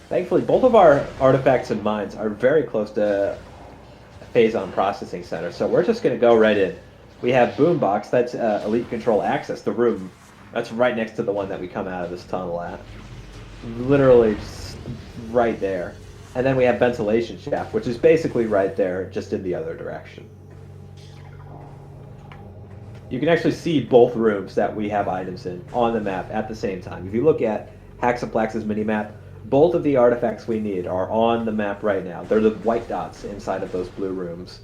Thankfully, both of our artifacts and mines are very close to Phazon Processing Center, so we're just going to go right in. We have Boombox, that's Elite Control Access, the room. That's right next to the one that we come out of this tunnel at. Literally just right there. And then we have Ventilation Shaft, which is basically right there, just in the other direction. You can actually see both rooms that we have items in on the map at the same time. If you look at Haxaplax's mini-map, both of the artifacts we need are on the map right now. They're the white dots inside of those blue rooms.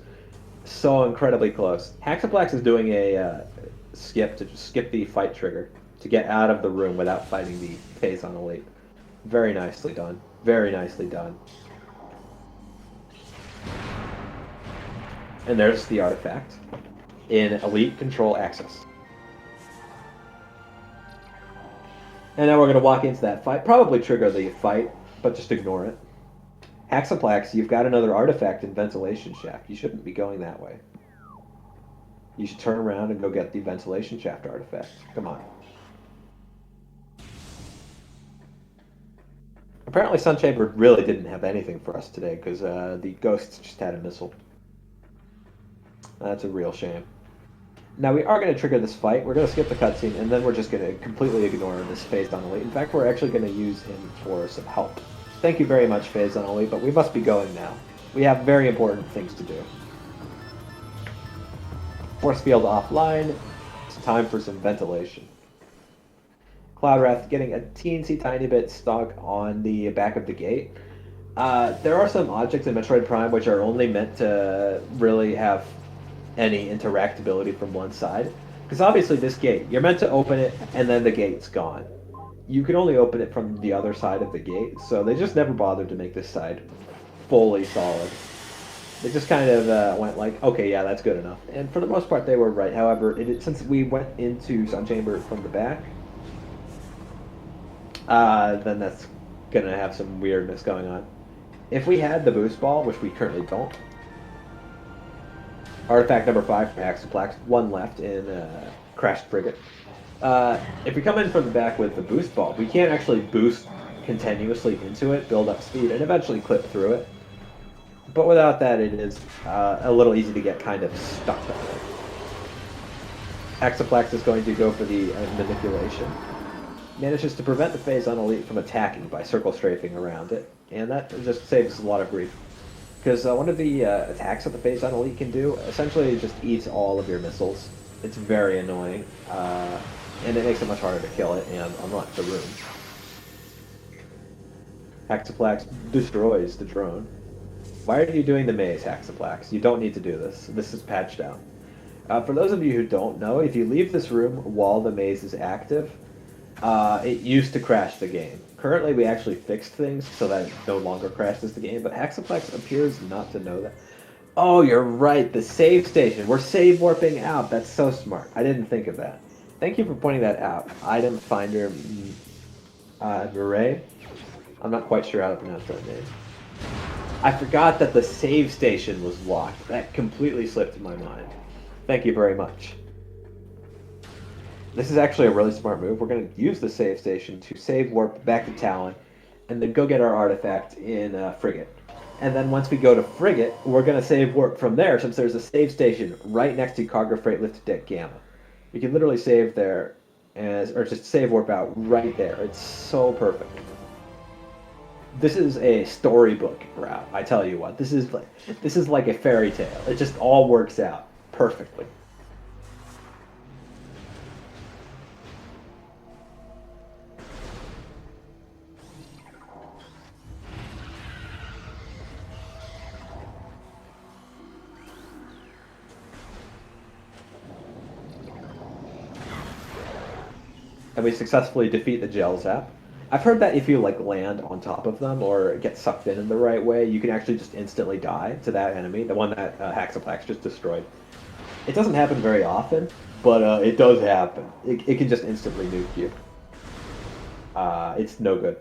So incredibly close. Haxaplax is doing a skip to skip the fight trigger to get out of the room without fighting the Phazon Elite. Very nicely done. Very nicely done. And there's the artifact in Elite Control Access. And now we're going to walk into that fight, probably trigger the fight, but just ignore it. Haxaplax, you've got another artifact in Ventilation Shaft. You shouldn't be going that way. You should turn around and go get the Ventilation Shaft artifact. Come on. Apparently Sunchamber really didn't have anything for us today, because the Ghosts just had a missile. That's a real shame. Now we are going to trigger this fight. We're going to skip the cutscene, and then we're just going to completely ignore this Phazon Elite. In fact, we're actually going to use him for some help. Thank you very much, Phazon Elite, but we must be going now. We have very important things to do. Force field offline. It's time for some ventilation. CloudWrath getting a teensy tiny bit stuck on the back of the gate. There are some objects in Metroid Prime which are only meant to really have any interactability from one side. Because obviously this gate, you're meant to open it and then the gate's gone. You can only open it from the other side of the gate, so they just never bothered to make this side fully solid. They just kind of went like, okay, yeah, that's good enough. And for the most part, they were right. However, since we went into Sun Chamber from the back, then that's gonna have some weirdness going on. If we had the boost ball, which we currently don't, artifact number 5 from Haxaplax, 1 left in Crashed Frigate. If we come in from the back with the boost ball, we can't actually boost continuously into it, build up speed, and eventually clip through it. But without that, it is a little easy to get kind of stuck that way. Haxaplax is going to go for the manipulation. Manages to prevent the Phazon Elite from attacking by circle strafing around it, and that just saves a lot of grief. Because one of the attacks that the Phazon Elite can do essentially just eats all of your missiles. It's very annoying, and it makes it much harder to kill it and unlock the room. Haxaplax destroys the drone. Why are you doing the maze, Haxaplax? You don't need to do this. This is patched out. For those of you who don't know, if you leave this room while the maze is active, it used to crash the game. Currently, we actually fixed things so that it no longer crashes the game, but Haxaplax appears not to know that. Oh, you're right, the save station. We're save warping out. That's so smart. I didn't think of that. Thank you for pointing that out. Item Finder Mireille? I'm not quite sure how to pronounce that name. I forgot that the save station was locked. That completely slipped my mind. Thank you very much. This is actually a really smart move. We're going to use the save station to save warp back to Talon, and then go get our artifact in Frigate. And then once we go to Frigate, we're going to save warp from there, since there's a save station right next to Cargo Freight Lift Deck Gamma. We can literally save there, or just save warp out right there. It's so perfect. This is a storybook route, I tell you what. This is like a fairy tale. It just all works out perfectly. And we successfully defeat the gel zap. I've heard that if you like land on top of them or get sucked in the right way, you can actually just instantly die to that enemy, the one that Haxaplax just destroyed. It doesn't happen very often, but it does happen. It can just instantly nuke you. It's no good.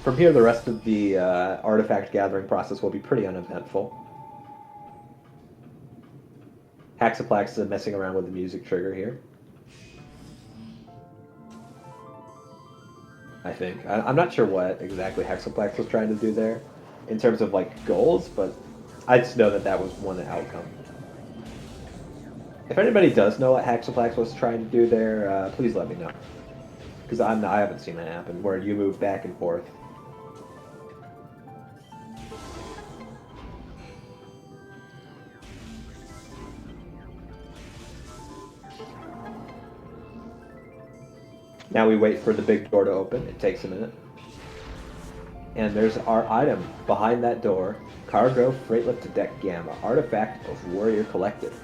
From here, the rest of the artifact gathering process will be pretty uneventful. Haxaplax is messing around with the music trigger here. I think. I'm not sure what exactly Haxaplax was trying to do there in terms of like goals, but I just know that that was one outcome. If anybody does know what Haxaplax was trying to do there, please let me know. Because I haven't seen that happen, where you move back and forth. Now we wait for the big door to open. It takes a minute. And there's our item behind that door. Cargo Freight Lift to Deck Gamma. Artifact of Warrior Collective.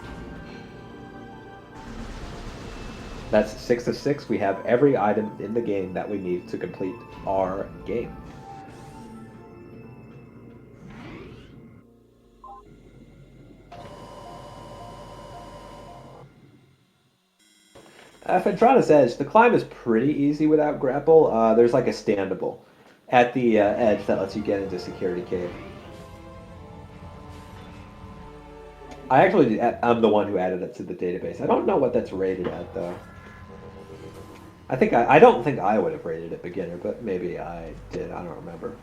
That's 6 of 6. We have every item in the game that we need to complete our game. Fentrada's Edge, the climb is pretty easy without grapple. There's like a standable at the edge that lets you get into Security Cave. I'm the one who added it to the database. I don't know what that's rated at, though. I don't think I would have rated it beginner, but maybe I did. I don't remember.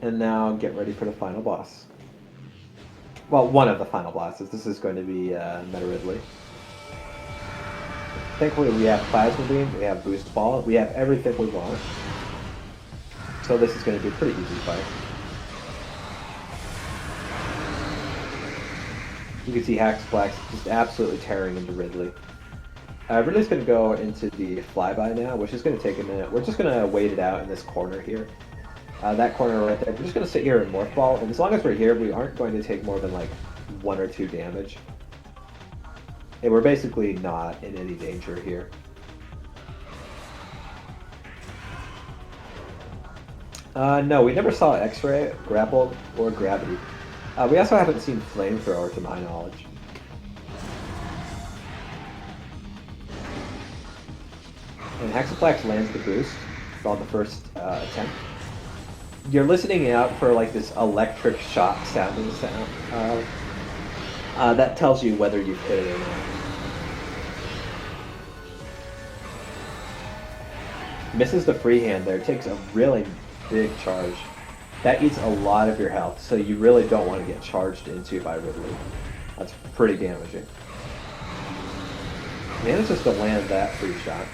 And now get ready for the final boss. Well, one of the final bosses. This is going to be Metroid. Thankfully, we have Plasma Beam, we have Boost Ball, we have everything we want. So this is going to be a pretty easy fight. You can see Haxaplax just absolutely tearing into Ridley. Ridley's going to go into the flyby now, which is going to take a minute. We're just going to wait it out in this corner here. That corner right there. We're just going to sit here and Morph Ball, and as long as we're here, we aren't going to take more than like 1 or 2 damage. And we're basically not in any danger here. No, we never saw X-Ray, Grapple, or Gravity. We also haven't seen Flamethrower, to my knowledge. And Haxaplax lands the boost on the first attempt. You're listening out for like this electric shock sounding sound. That tells you whether you've hit it or not. Misses the freehand there, takes a really big charge. That eats a lot of your health, so you really don't want to get charged into by Ridley. That's pretty damaging. Manages to land that free shot.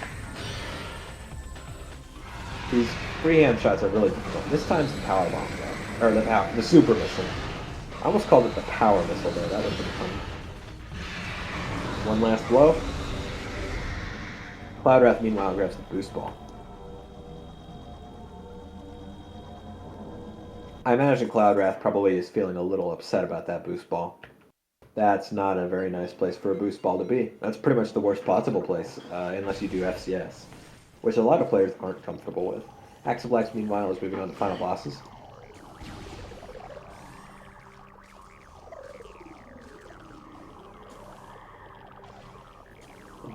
These freehand shots are really difficult. This time's the power bomb though, or the super missile. I almost called it the power missile there. That would have been funny. One last blow. CloudWrath meanwhile grabs the boost ball. I imagine CloudWrath probably is feeling a little upset about that boost ball. That's not a very nice place for a boost ball to be. That's pretty much the worst possible place, unless you do FCS, which a lot of players aren't comfortable with. Haxaplax, meanwhile, is moving on to final bosses.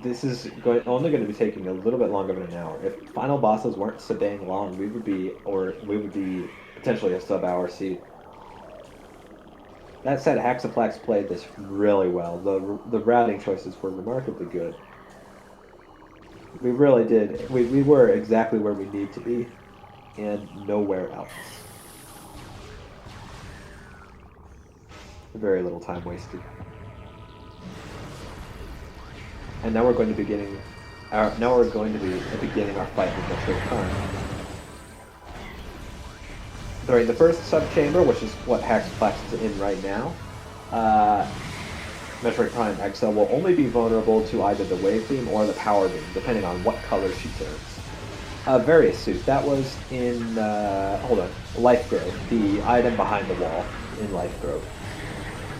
This is only going to be taking a little bit longer than an hour. If final bosses weren't so dang long, we would be potentially a sub-hour seed. That said, Haxaplax played this really well. The routing choices were remarkably good. We really did. We were exactly where we need to be, and nowhere else. Very little time wasted. And now we're going to be beginning our fight with Metroid Prime. During the first sub-chamber, which is what Haxaplax is in right now, Metroid Prime XL will only be vulnerable to either the Wave Beam or the Power Beam, depending on what color she turns. Very astute. That was in, Life Grove, the item behind the wall in Life Grove.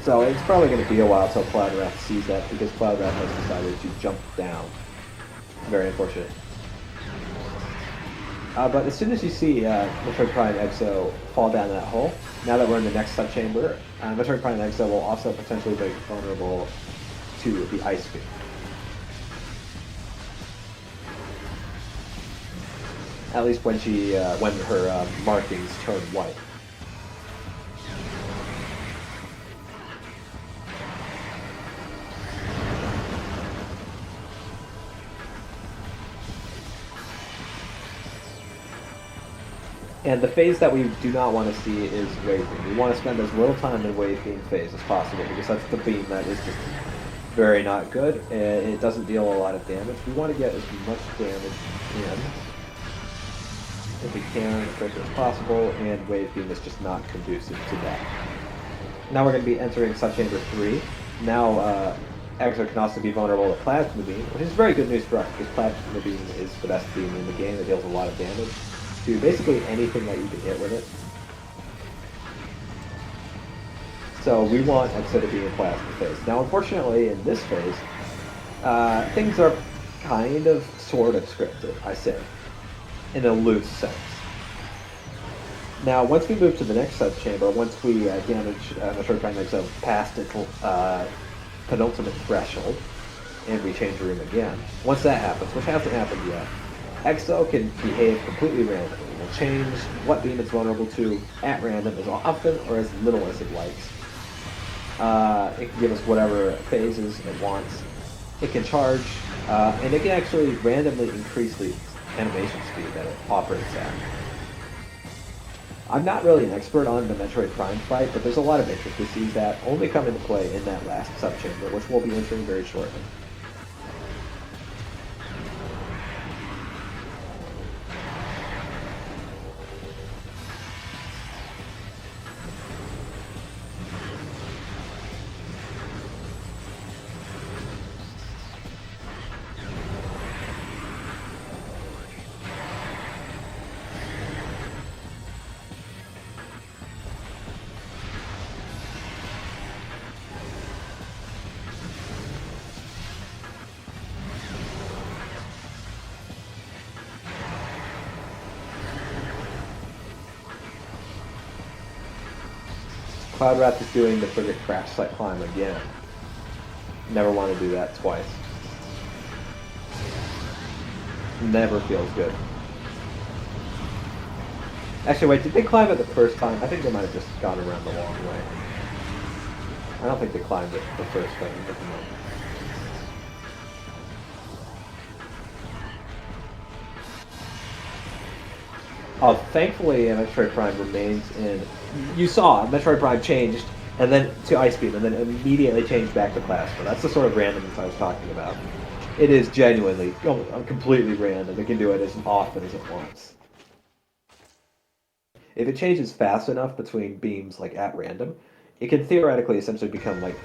So it's probably going to be a while till CloudWrath sees that, because CloudWrath has decided to jump down. Very unfortunate. But as soon as you see Metroid Prime Exo fall down that hole, now that we're in the next sub-chamber, Metroid Prime Exo will also potentially be vulnerable to the Ice Beam. At least when her markings turn white. And the phase that we do not want to see is Wave Beam. We want to spend as little time in Wave Beam phase as possible, because that's the beam that is just very not good, and it doesn't deal a lot of damage. We want to get as much damage in, if we can, as quickly as possible, and Wave Beam is just not conducive to that. Now we're going to be entering Sub-Chamber 3. Now, Exo can also be vulnerable to Plasma Beam, which is very good news for us, because Plasma Beam is the best beam in the game. It deals a lot of damage to basically anything that you can hit with it. So we want Exo to be in Plasma phase. Now, unfortunately, in this phase, things are kind of, sort of scripted, I say, in a loose sense. Now, once we move to the next sub-chamber, once we damage Metroid Prime Exo past its penultimate threshold, and we change the room again, once that happens, which hasn't happened yet, Exo can behave completely randomly. It will change what beam it's vulnerable to at random as often or as little as it likes. It can give us whatever phases it wants. It can charge, and it can actually randomly increase the animation speed that it operates I'm not really an expert on the Metroid Prime fight, but there's a lot of intricacies that only come into play in that last subchamber, which we'll be entering very shortly. CloudWrath is doing the frigate crash site climb again. Never want to do that twice. Never feels good. Actually, wait, did they climb it the first time? I think they might have just gone around the long way. I don't think they climbed it the first time. Oh, thankfully, Metroid Prime remains in... You saw, Metroid Prime changed, and then to Ice Beam, and then immediately changed back to Plasma. That's the sort of randomness I was talking about. It is genuinely, completely random. It can do it as often as it wants. If it changes fast enough between beams, like, at random, it can theoretically essentially become, like,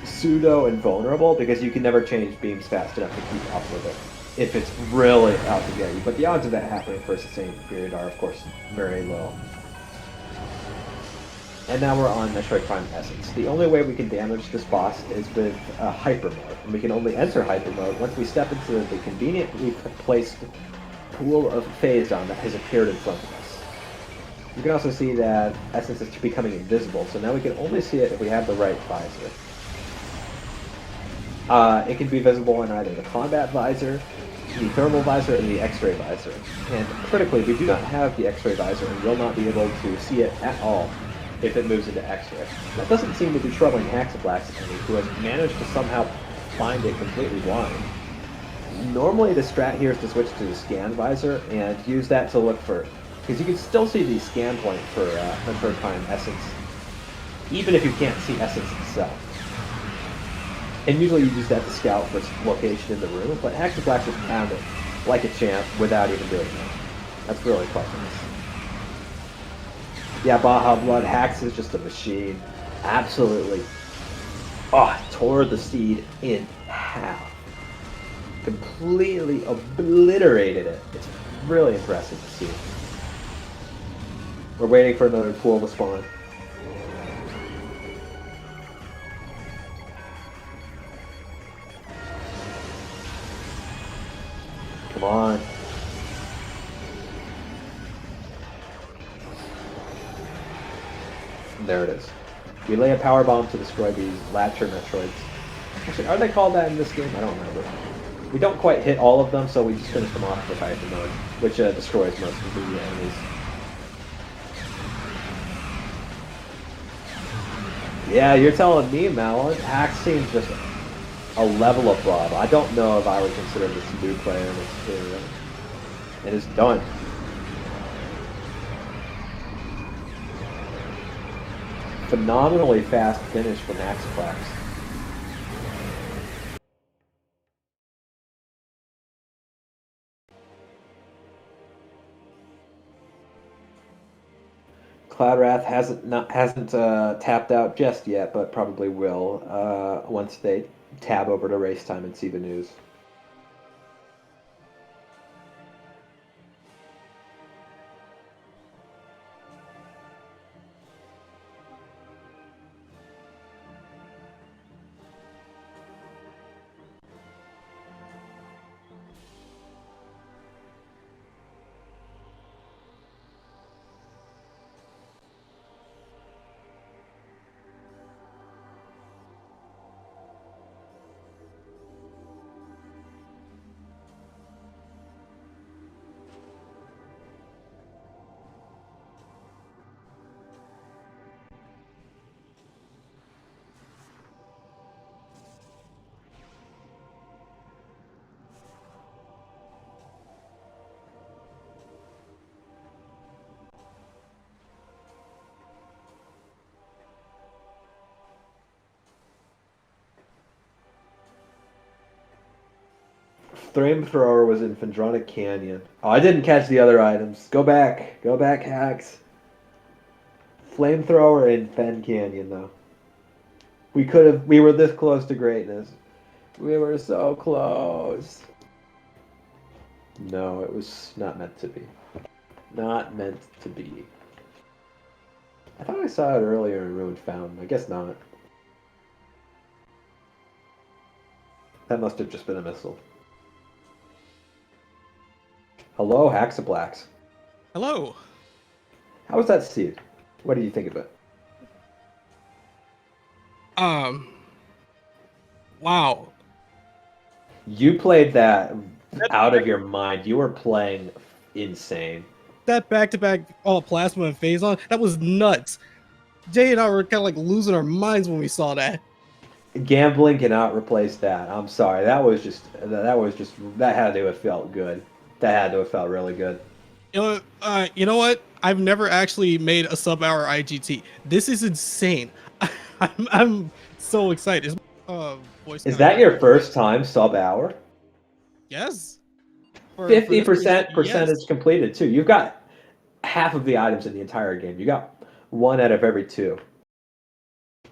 pseudo-invulnerable, because you can never change beams fast enough to keep up with it if it's really out to get you. But the odds of that happening for a sustained period are, of course, very low. And now we're on Metroid Prime Essence. The only way we can damage this boss is with Hyper Mode, and we can only enter Hyper Mode once we step into the conveniently placed pool of Phazon that has appeared in front of us. You can also see that Essence is becoming invisible, so now we can only see it if we have the right visor. It can be visible in either the combat visor, the thermal visor, and the X-ray visor. And critically, we do not have the X-ray visor and will not be able to see it at all if it moves into X-ray. That doesn't seem to be troubling Haxaplax, who has managed to somehow find it completely blind. Normally, the strat here is to switch to the scan visor and use that to look for... Because you can still see the scan point for Metroid Prime Essence, even if you can't see Essence itself. And usually you use that to scout for its location in the room, but Haxaplax just found it like a champ without even doing that. That's really cleverness. Yeah, Baja Blood, Hax is just a machine. Absolutely. Oh, tore the seed in half. Completely obliterated it. It's really impressive to see. We're waiting for another pool to spawn. Come on. There it is. We lay a power bomb to destroy these Latcher Metroids. Actually, are they called that in this game? I don't remember. We don't quite hit all of them, so we just finish them off with Hyper Mode, which destroys most of the enemies. Yeah, you're telling me, Malin. Hax seems just a level above. I don't know if I would consider this a new player in this game. It is done. Phenomenally fast finish from Haxaplax. CloudWrath hasn't tapped out just yet, but probably will once they tab over to race time and see the news. Flamethrower was in Fendronic Canyon. Oh, I didn't catch the other items. Go back. Go back, Hacks. Flamethrower in Fen Canyon, though. We were this close to greatness. We were so close. No, it was not meant to be. Not meant to be. I thought I saw it earlier in Ruined Fountain. I guess not. That must have just been a missile. Hello, Haxaplax. Hello. How was that seed? What do you think of it? Wow. You played that out of your mind. You were playing insane. That back-to-back all plasma and phase-on, that was nuts. Jay and I were kind of like losing our minds when we saw that. Gambling cannot replace that. I'm sorry. That had to have felt good. That had to have felt really good. You know what? I've never actually made a sub-hour IGT. This is insane. I'm so excited. Is that your first time sub hour? Yes. 50% yes. percentage completed too. You've got half of the items in the entire game. You got 1 out of every 2.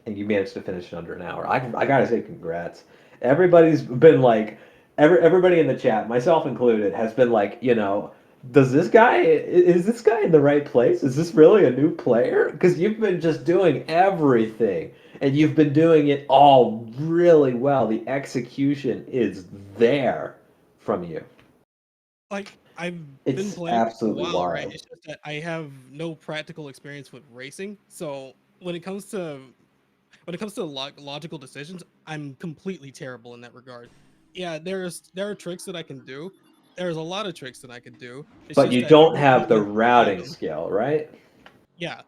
And you managed to finish it under an hour. I gotta say congrats. Everybody's been like, everybody in the chat, myself included, has been like, is this guy in the right place? Is this really a new player? Because you've been just doing everything, and you've been doing it all really well. The execution is there from you. Like, I've been It's playing for a absolutely while, right? wild. It's just that I have no practical experience with racing. So when it comes to logical decisions, I'm completely terrible in that regard. Yeah, there are tricks that I can do. There's a lot of tricks that I can do. It's But just you that don't when it comes have the to doing routing them, skill, right? yeah,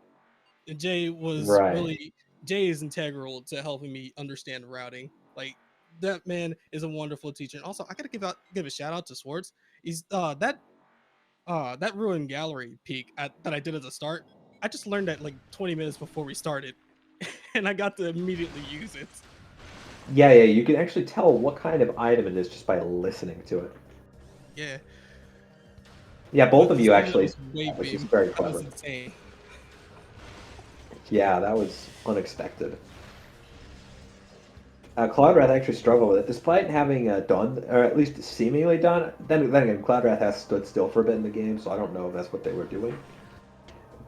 Jay was Right. really Jay is integral to helping me understand routing. Like, that man is a wonderful teacher. And also, I gotta give a shout out to Swartz. He's that ruined gallery peak that I did at the start. I just learned that like 20 minutes before we started, and I got to immediately use it. Yeah, you can actually tell what kind of item it is just by listening to it. Yeah. Yeah, both But of to you say that actually, was wave which is beam, very that was clever. insane. Yeah, that was unexpected. CloudWrath actually struggled with it, despite having done, or at least seemingly done. Then again, CloudWrath has stood still for a bit in the game, so I don't know if that's what they were doing.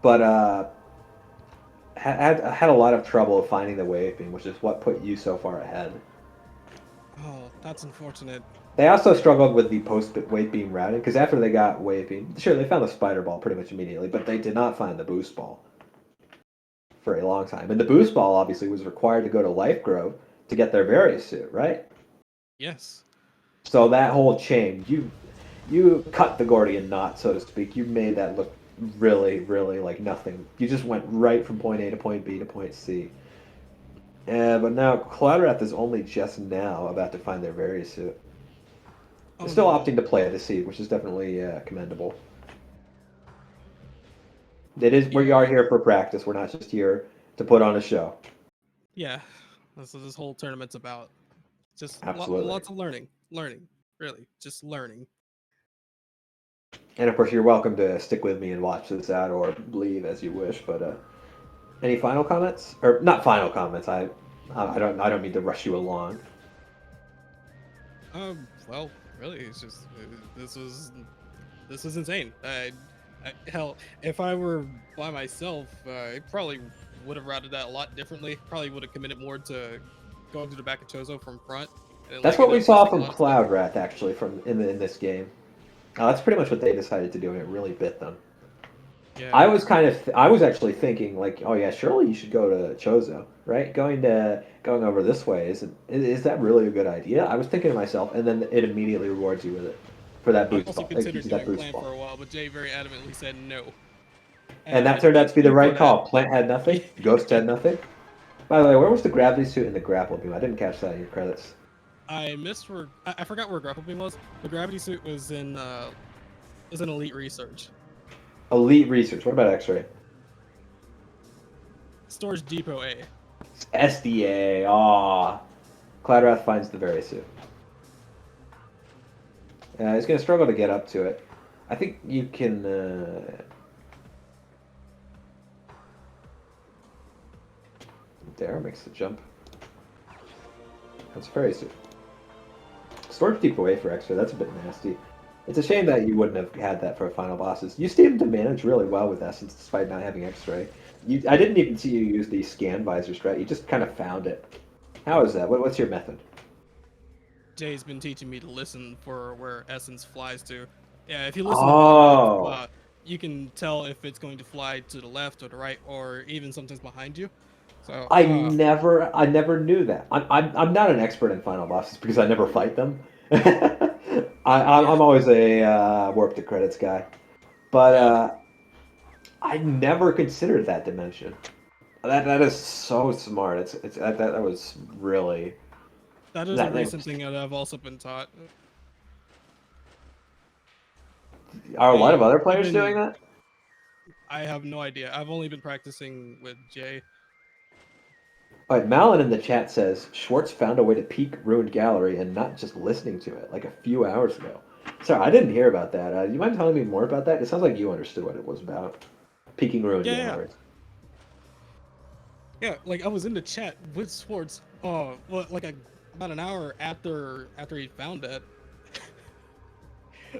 But had a lot of trouble finding the wave beam, which is what put you so far ahead. Oh, that's unfortunate. They also struggled with the post wave beam routing because after they got wave beam, sure they found the spider ball pretty much immediately, but they did not find the boost ball for a long time. And the boost ball obviously was required to go to Life Grove to get their Various suit, right? Yes. So that whole chain, you cut the Gordian knot, so to speak. You made that look really, really like nothing. You just went right from point A to point B to point C. But now CloudWrath is only just now about to find their Various suit. They're Oh still no. opting to play the seed, which is definitely commendable. It is we Yeah. are here for practice. We're not just here to put on a show. Yeah. That's what this whole tournament's about. Just Absolutely. lots of learning, really, just learning. And of course, you're welcome to stick with me and watch this out or leave as you wish. But any final comments, or not final comments? I don't mean to rush you along. Well, really, it's just this was insane. Hell, if I were by myself, I probably would have routed that a lot differently. Probably would have committed more to going to the back of Chozo from front and That's legging what we up, saw missing a from lot of stuff. CloudWrath actually from in this game. That's pretty much what they decided to do, and it really bit them. Yeah. I was actually thinking like, oh yeah, surely you should go to Chozo, right? Going over this way is that really a good idea? I was thinking to myself, and then it immediately rewards you with it for that I boost also ball. It gives considered you that doing boost plan ball, for a while, but Jay very adamantly said no. and that And turned out to be the thank you for right that. call. Plant had nothing. Ghost had nothing. By the way, where was the gravity suit and the grapple beam? I didn't catch that in your credits. I forgot where grapple beam was. The gravity suit was in elite research. Elite research. What about X-ray? Storage depot A. SDA. Ah, CloudWrath finds the very suit. He's going to struggle to get up to it. I think you can... There, makes the jump. That's very... Storage deep away for extra, that's a bit nasty. It's a shame that you wouldn't have had that for final bosses. You seem to manage really well with Essence despite not having X-ray. I didn't even see you use the scan visor strat, you just kind of found it. How is that? What's your method? Jay's been teaching me to listen for where essence flies to. Yeah, if you listen to it long enough, Oh, you can tell if it's going to fly to the left or the right, or even sometimes behind you. So, I never knew that. I'm not an expert in final bosses because I never fight them. yeah, I'm always a warp to credits guy, but yeah, I never considered that dimension. That is so smart. It's that was really that is a that recent was, thing that I've also been taught. are a lot of other I've players doing been, that? I have no idea. I've only been practicing with Jay. All right, Malin in the chat says Schwartz found a way to peek Ruined Gallery and not just listening to it like a few hours ago. Sorry, I didn't hear about that. Do you mind telling me more about that? It sounds like you understood what it was about. Peeking Ruined Yeah, yeah, Gallery. yeah. Like I was in the chat with Swords. Well, like about an hour after he found that.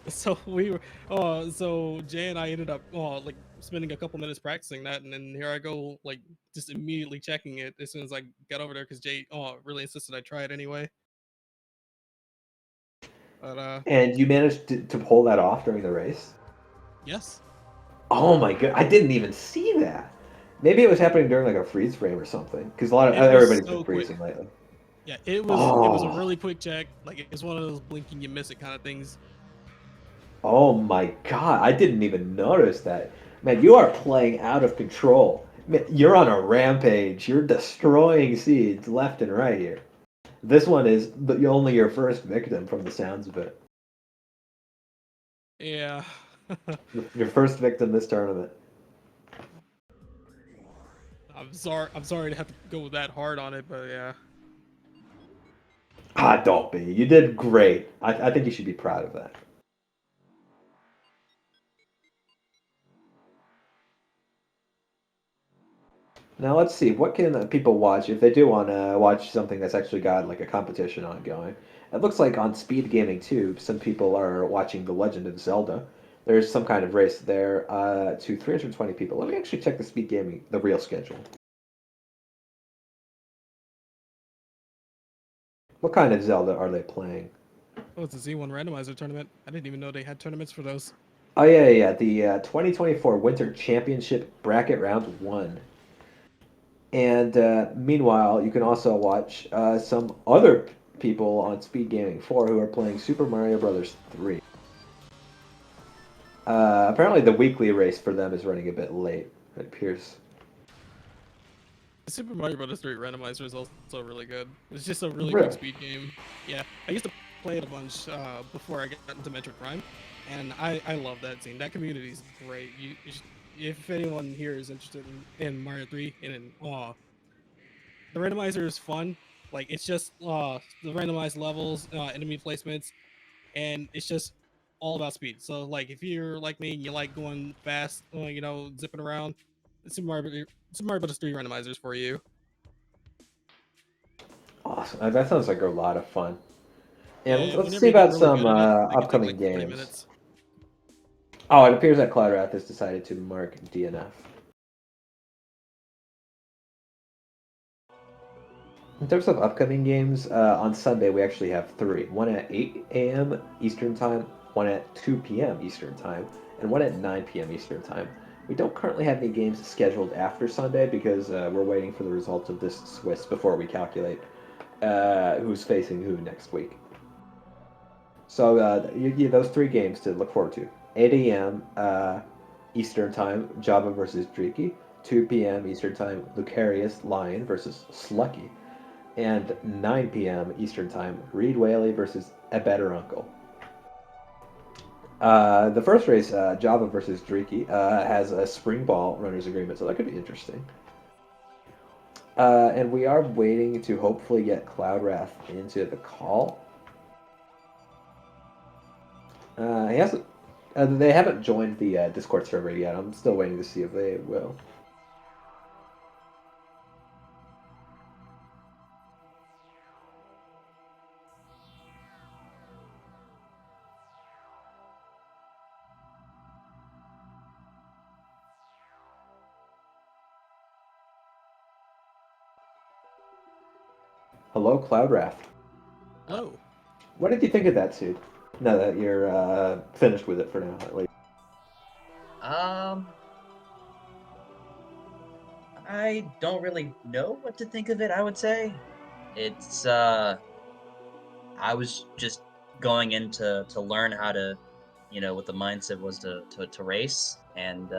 So we were, so Jay and I ended up, like spending a couple minutes practicing that, and then here I go, like just immediately checking it as soon as I got over there because Jay, really insisted I try it anyway. But And you managed to pull that off during the race? yes, Oh my god, I didn't even see that. Maybe it was happening during like a freeze frame or something, because a lot of it was everybody's been so quick. freezing lately. Yeah, it was a Oh, really quick check. Like it's one of those blinking you miss it kind of things. oh my god, I didn't even notice that. Man, you are playing out of control. Man, you're on a rampage. You're destroying seeds left and right here. This one is only your first victim from the sounds of it. Yeah, Your first victim this tournament. I'm sorry. I'm sorry to have to go that hard on it, but yeah. Ah, don't be. You did great. I think you should be proud of that. Now let's see, what can people watch if they do want to watch something that's actually got like a competition ongoing? It looks like on SpeedGaming too, some people are watching The Legend of Zelda. There's some kind of race there to 320 people. Let me actually check the SpeedGaming, the real schedule. What kind of Zelda are they playing? Oh, it's a Z1 randomizer tournament. I didn't even know they had tournaments for those. Oh yeah, the 2024 Winter Championship Bracket Round 1. And meanwhile, you can also watch some other people on Speed Gaming 4 who are playing Super Mario Brothers 3. Apparently, the weekly race for them is running a bit late, it appears. The Super Mario Bros. 3 randomizer is also really good. It's just a really quick Really? speed game. Yeah, I used to play it a bunch before I got into Metroid Prime, and I love that scene. That community is great. If anyone here is interested in Mario 3 and in the randomizer is fun. Like it's just the randomized levels, enemy placements, and it's just all about speed. So like if you're like me and you like going fast, zipping around, Super Mario Bros. 3 randomizers for you. Awesome. That sounds like a lot of fun. And Yeah, let's whenever see you get about really some good at it, it can take upcoming like 40 games. minutes. Oh, it appears that CloudWrath has decided to mark DNF. In terms of upcoming games, on Sunday we actually have three. One at 8 a.m. Eastern Time, one at 2 p.m. Eastern Time, and one at 9 p.m. Eastern Time. We don't currently have any games scheduled after Sunday because we're waiting for the results of this Swiss before we calculate who's facing who next week. So those three games to look forward to. 8 a.m. Eastern Time, Java versus Driki. 2 p.m. Eastern Time, Lucarius Lion versus Slucky. And 9 p.m. Eastern Time, Reed Whaley versus A Better Uncle. The first race, Java versus Driki, has a spring ball runners agreement, so that could be interesting. And we are waiting to hopefully get CloudWrath into the call. He hasn't. They haven't joined the Discord server yet. I'm still waiting to see if they will. Hello, CloudWrath. Uh, Hello. What did you think of that suit? Now that you're finished with it for now, at least. um, I don't really know what to think of it, I would say. It's I was just going in to learn how to, what the mindset was to race, and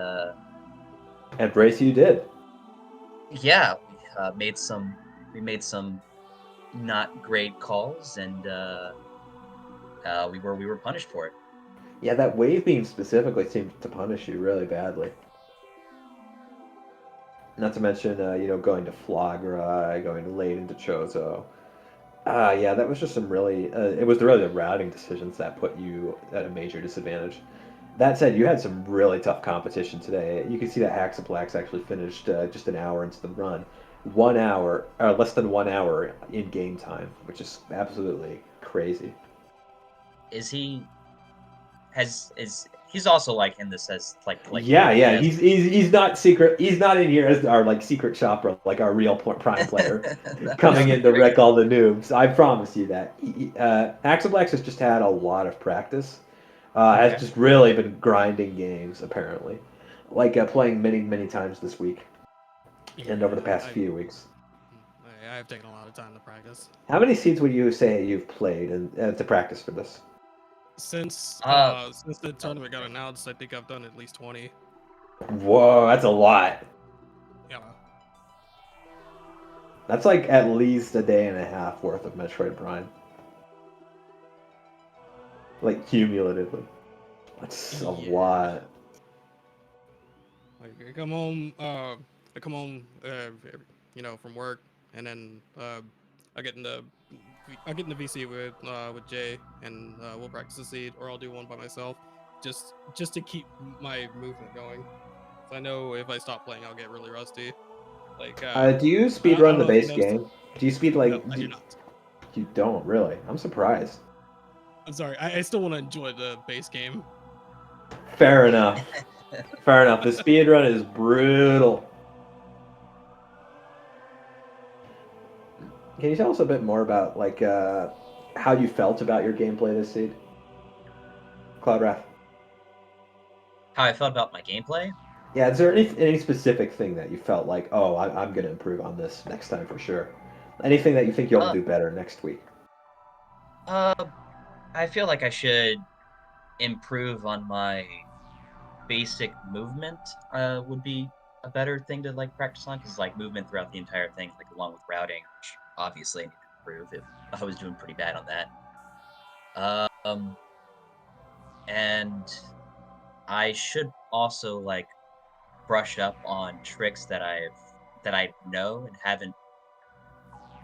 And brace you did. yeah, we made some not great calls, and we were punished for it. Yeah, that wave beam specifically seemed to punish you really badly. Not to mention, going to Flagra, going late into Chozo. Yeah, that was just some really. It was really the routing decisions that put you at a major disadvantage. That said, you had some really tough competition today. You can see that Haxaplax actually finished just an hour into the run. 1 hour, or less than 1 hour in game time, which is absolutely crazy. Is he has is he's also like in this as like Yeah, yeah, as he's not secret. He's not in here as our like secret shopper, like our real prime player, coming that's in to great. wreck all the noobs. I promise you that. Axelblax has just had a lot of practice. Has Okay. just really been grinding games apparently, like playing many times this week and over the Yeah, past few weeks. I've taken a lot of time to practice. How many seeds would you say you've played and to practice for this? Uh, Since the tournament got announced, I think I've done at least 20. Whoa, that's a lot. Yeah. That's like at least a day and a half worth of Metroid Prime, like cumulatively. That's a Yeah. lot. Like I come home, from work, and then I get in the I get in the VC with Jay, and we'll practice the seed, or I'll do one by myself, just to keep my movement going. So I know if I stop playing, I'll get really rusty. Like Do you speed I run don't the know if you base noticed. game? Do you speed No, like I do not. you don't really? I'm surprised. I'm sorry. I still want to enjoy the base game. Fair enough. Fair enough. The speed run is brutal. Can you tell us a bit more about like how you felt about your gameplay this seed, CloudWrath? how I felt about my gameplay. Yeah, is there any specific thing that you felt like, oh, I'm gonna improve on this next time for sure? Anything that you think you'll Uh, do better next week? uh, I feel like I should improve on my basic movement. Would be a better thing to like practice on because like movement throughout the entire thing, like along with routing, which obviously I need to improve. If I was doing pretty bad on that. Um, and I should also like brush up on tricks that I know and haven't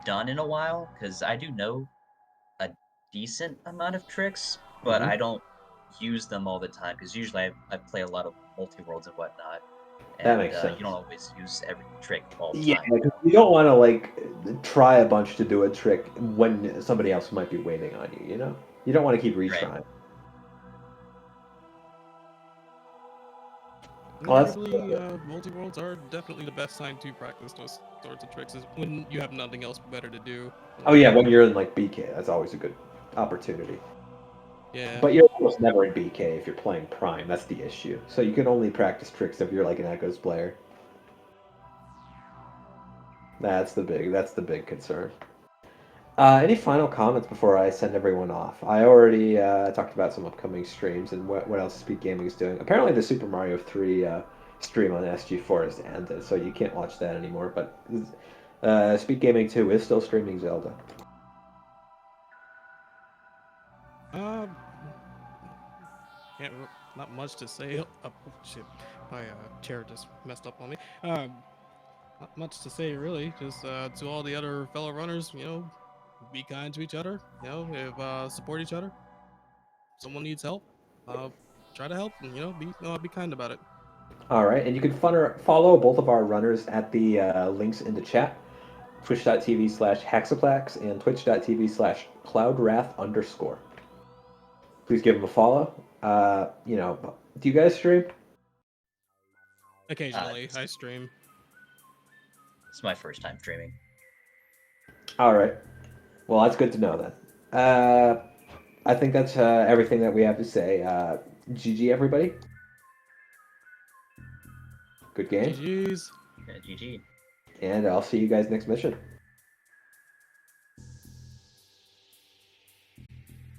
done in a while because I do know a decent amount of tricks, but Hmm. I don't use them all the time because usually I play a lot of multi worlds and whatnot, That and makes you don't sense. always use every trick all the Yeah, time. 'cause you don't want to like try a bunch to do a trick when somebody else might be waiting on you. You know, you don't want to keep Right. retrying. And Well, that's arguably, multi worlds are definitely the best time to practice those sorts of tricks is when you have nothing else better to do. oh Like, yeah, when you're in like BK, that's always a good opportunity. yeah, But you're almost never in BK if you're playing Prime. That's the issue. So you can only practice tricks if you're like an Echoes player. That's the big concern. Any final comments before I send everyone off? I already talked about some upcoming streams and what else Speed Gaming is doing. Apparently, the Super Mario 3 stream on SG4 has ended, so you can't watch that anymore. But Speed Gaming 2 is still streaming Zelda. uh, not much to say. Oh, shit, my chair just messed up on me. Not much to say really. Just to all the other fellow runners, be kind to each other. If support each other. Someone needs help. try to help and be kind about it. All right, and you can follow both of our runners at the links in the chat, twitch.tv/Haxaplax and twitch.tv/CloudWrath_. Please give them a follow. Do you guys stream? Occasionally, I stream. It's my first time streaming. All right. Well, that's good to know then. I think that's everything that we have to say. GG, everybody. Good game. GG's. Yeah, GG. And I'll see you guys next mission.